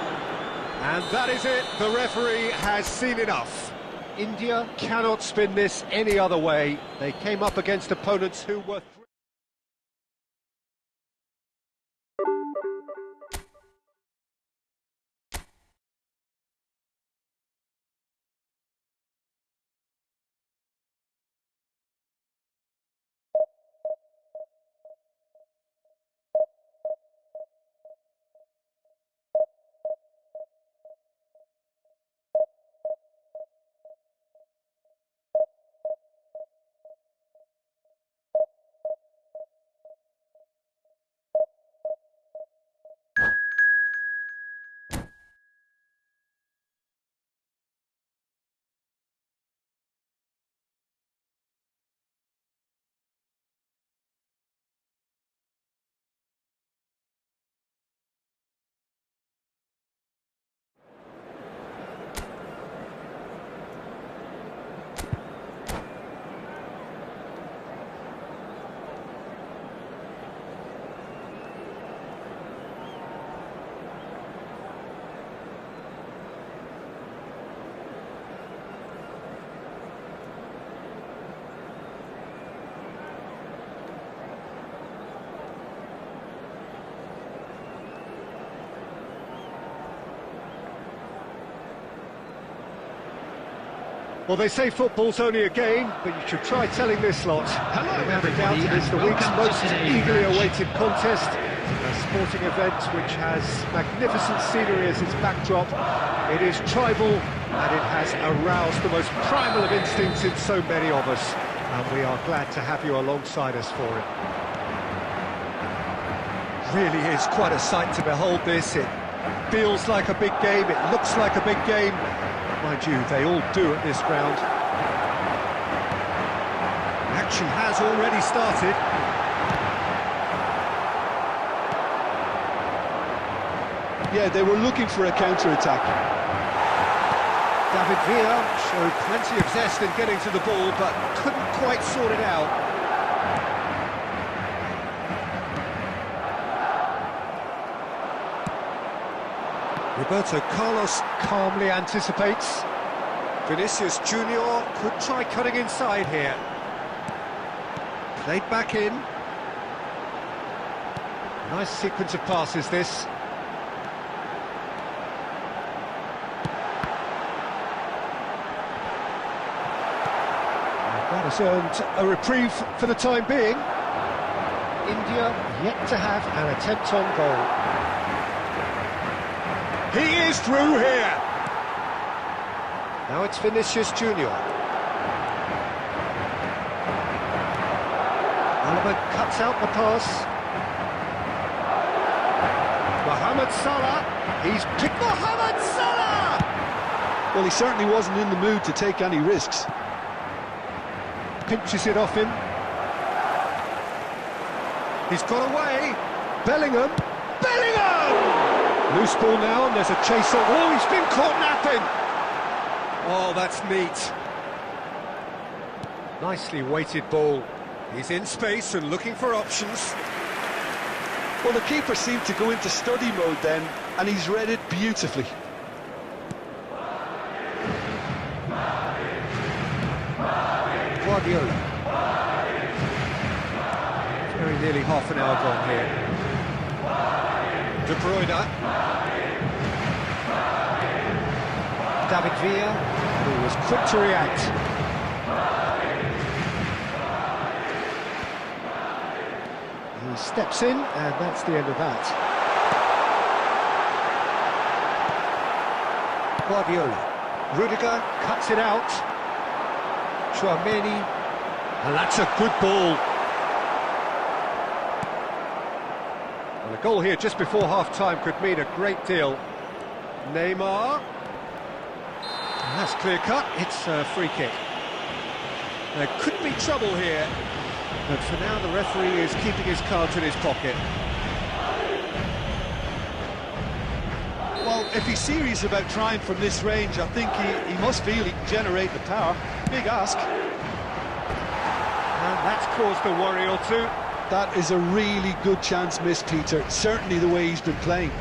And that is it. The referee has seen enough. India cannot spin this any other way. They came up against opponents who were... Well, they say football's only a game, but you should try telling this lot. Hello, Without a doubt, everybody, it is the and week's welcome to most today's eagerly match. awaited contest. A sporting event which has magnificent scenery as its backdrop. It is tribal, and it has aroused the most primal of instincts in so many of us. And we are glad to have you alongside us for it. Really is quite a sight to behold this. It Feels like a big game, it looks like a big game. Mind you, they all do at this ground. Action has already started. Yeah, they were looking for a counter-attack. David Villa showed plenty of zest in getting to the ball, but couldn't quite sort it out. Roberto Carlos calmly anticipates. Vinicius Junior could try cutting inside here. Played back in. Nice sequence of passes, this. That has earned a reprieve for the time being. India yet to have an attempt on goal. He is through here. Now it's Vinicius Junior. Oliver cuts out the pass. Mohamed Salah. He's picked Mohamed Salah! Well, he certainly wasn't in the mood to take any risks. Pinches it off him. He's got away. Bellingham. Bellingham! Loose ball now, and there's a chaser. Oh, he's been caught napping. Oh, that's neat. Nicely weighted ball. He's in space and looking for options. Well, the keeper seemed to go into study mode then, and he's read it beautifully. Guardiola. It's very nearly half an hour gone here. De Bruyne. David Villa, who was quick to react. He steps in, and that's the end of that. Guardiola. Rudiger cuts it out. Chouameni, and that's a good ball. Well, a goal here just before half-time could mean a great deal. Neymar. And that's clear-cut, it's a free kick. There could be trouble here, but for now the referee is keeping his cards in his pocket. Well, if he's serious about trying from this range, I think he must feel he can generate the power. Big ask. And that's caused a worry or two. That is a really good chance missed, Peter. Certainly the way he's been playing.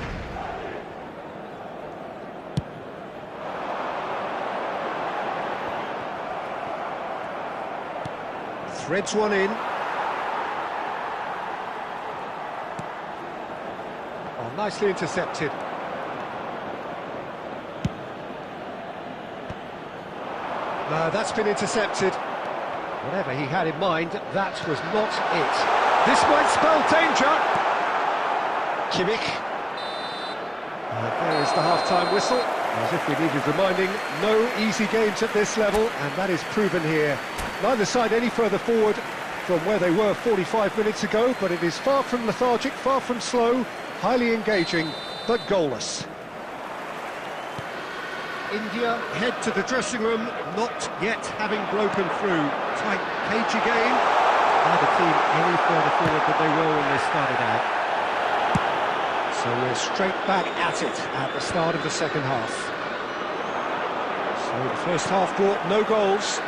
Threads one in. Oh, nicely intercepted. No, that's been intercepted. Whatever he had in mind, that was not it. This might spell danger. Kimmich. There is the half-time whistle. As if we needed reminding, no easy games at this level, and that is proven here. Neither side any further forward from where they were 45 minutes ago, but it is far from lethargic, far from slow, highly engaging, but goalless. India head to the dressing room, not yet having broken through. Tight, cagey game. Neither team any further forward than they were when they started out. So we're straight back at it at the start of the second half. So the first half brought no goals.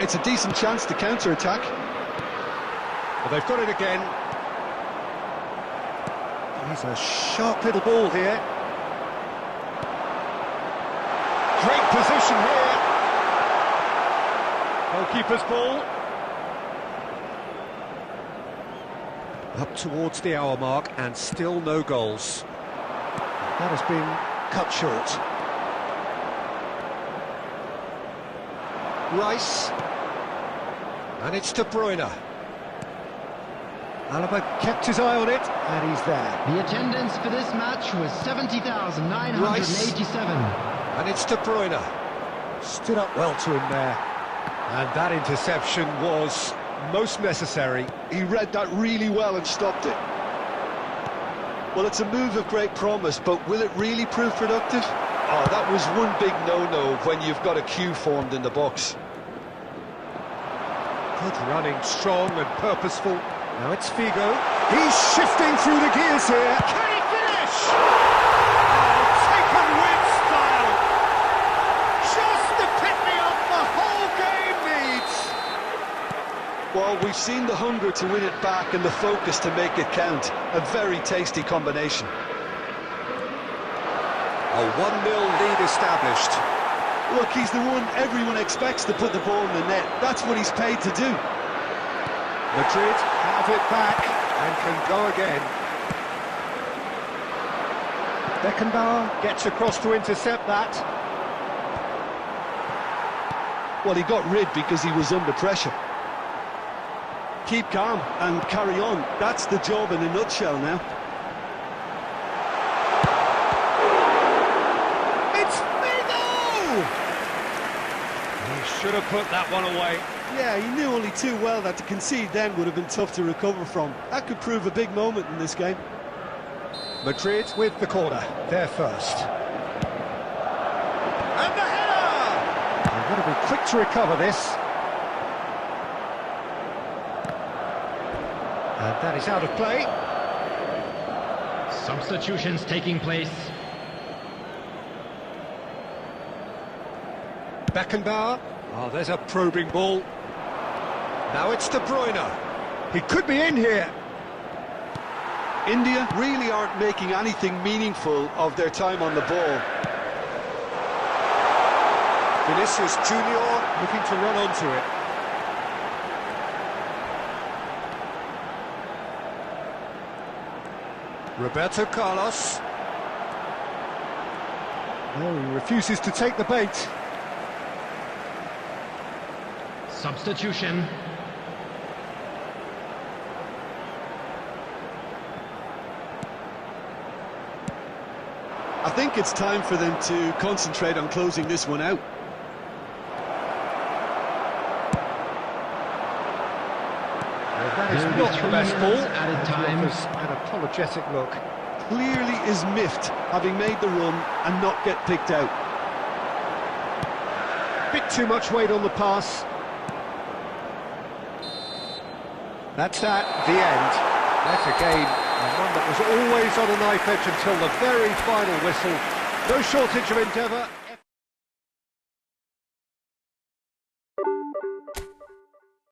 It's a decent chance to counter-attack. But they've got it again. He's a sharp little ball here. Great position here. Goalkeeper's ball. Up towards the hour mark and still no goals. That has been cut short. Rice. And it's De Bruyne. Alaba kept his eye on it, and he's there. The attendance for this match was 70,987. And it's De Bruyne. Stood up well to him there. And that interception was most necessary. He read that really well and stopped it. Well, it's a move of great promise, but will it really prove productive? Oh, that was one big no-no when you've got a queue formed in the box. Good running, strong and purposeful. Now it's Figo. He's shifting through the gears here. Can he finish? Oh, taken with style. Just the pick-me-up the whole game needs. Well, we've seen the hunger to win it back and the focus to make it count. A very tasty combination. A 1-0 lead established. Look, he's the one everyone expects to put the ball in the net. That's what he's paid to do. Madrid have it back and can go again. Beckenbauer gets across to intercept that. Well, he got rid because he was under pressure. Keep calm and carry on. That's the job in a nutshell now. It's Figo! He should have put that one away. Yeah, he knew only too well that to concede then would have been tough to recover from. That could prove a big moment in this game. Madrid with the corner, they're first. And the header! They've got to be quick to recover this. And that is out of play. Substitutions taking place. Beckenbauer. Oh, there's a probing ball. Now it's De Bruyne. He could be in here. India really aren't making anything meaningful of their time on the ball. Vinicius Junior looking to run onto it. Roberto Carlos. Oh, he refuses to take the bait. Substitution. I think it's time for them to concentrate on closing this one out. Well, that is There'll be not the 3 best ball. minutes added time. He offers an apologetic look. Clearly is miffed, having made the run and not get picked out. Bit too much weight on the pass. That's that, the end. That's a game, and one that was always on a knife edge until the very final whistle. No shortage of endeavour.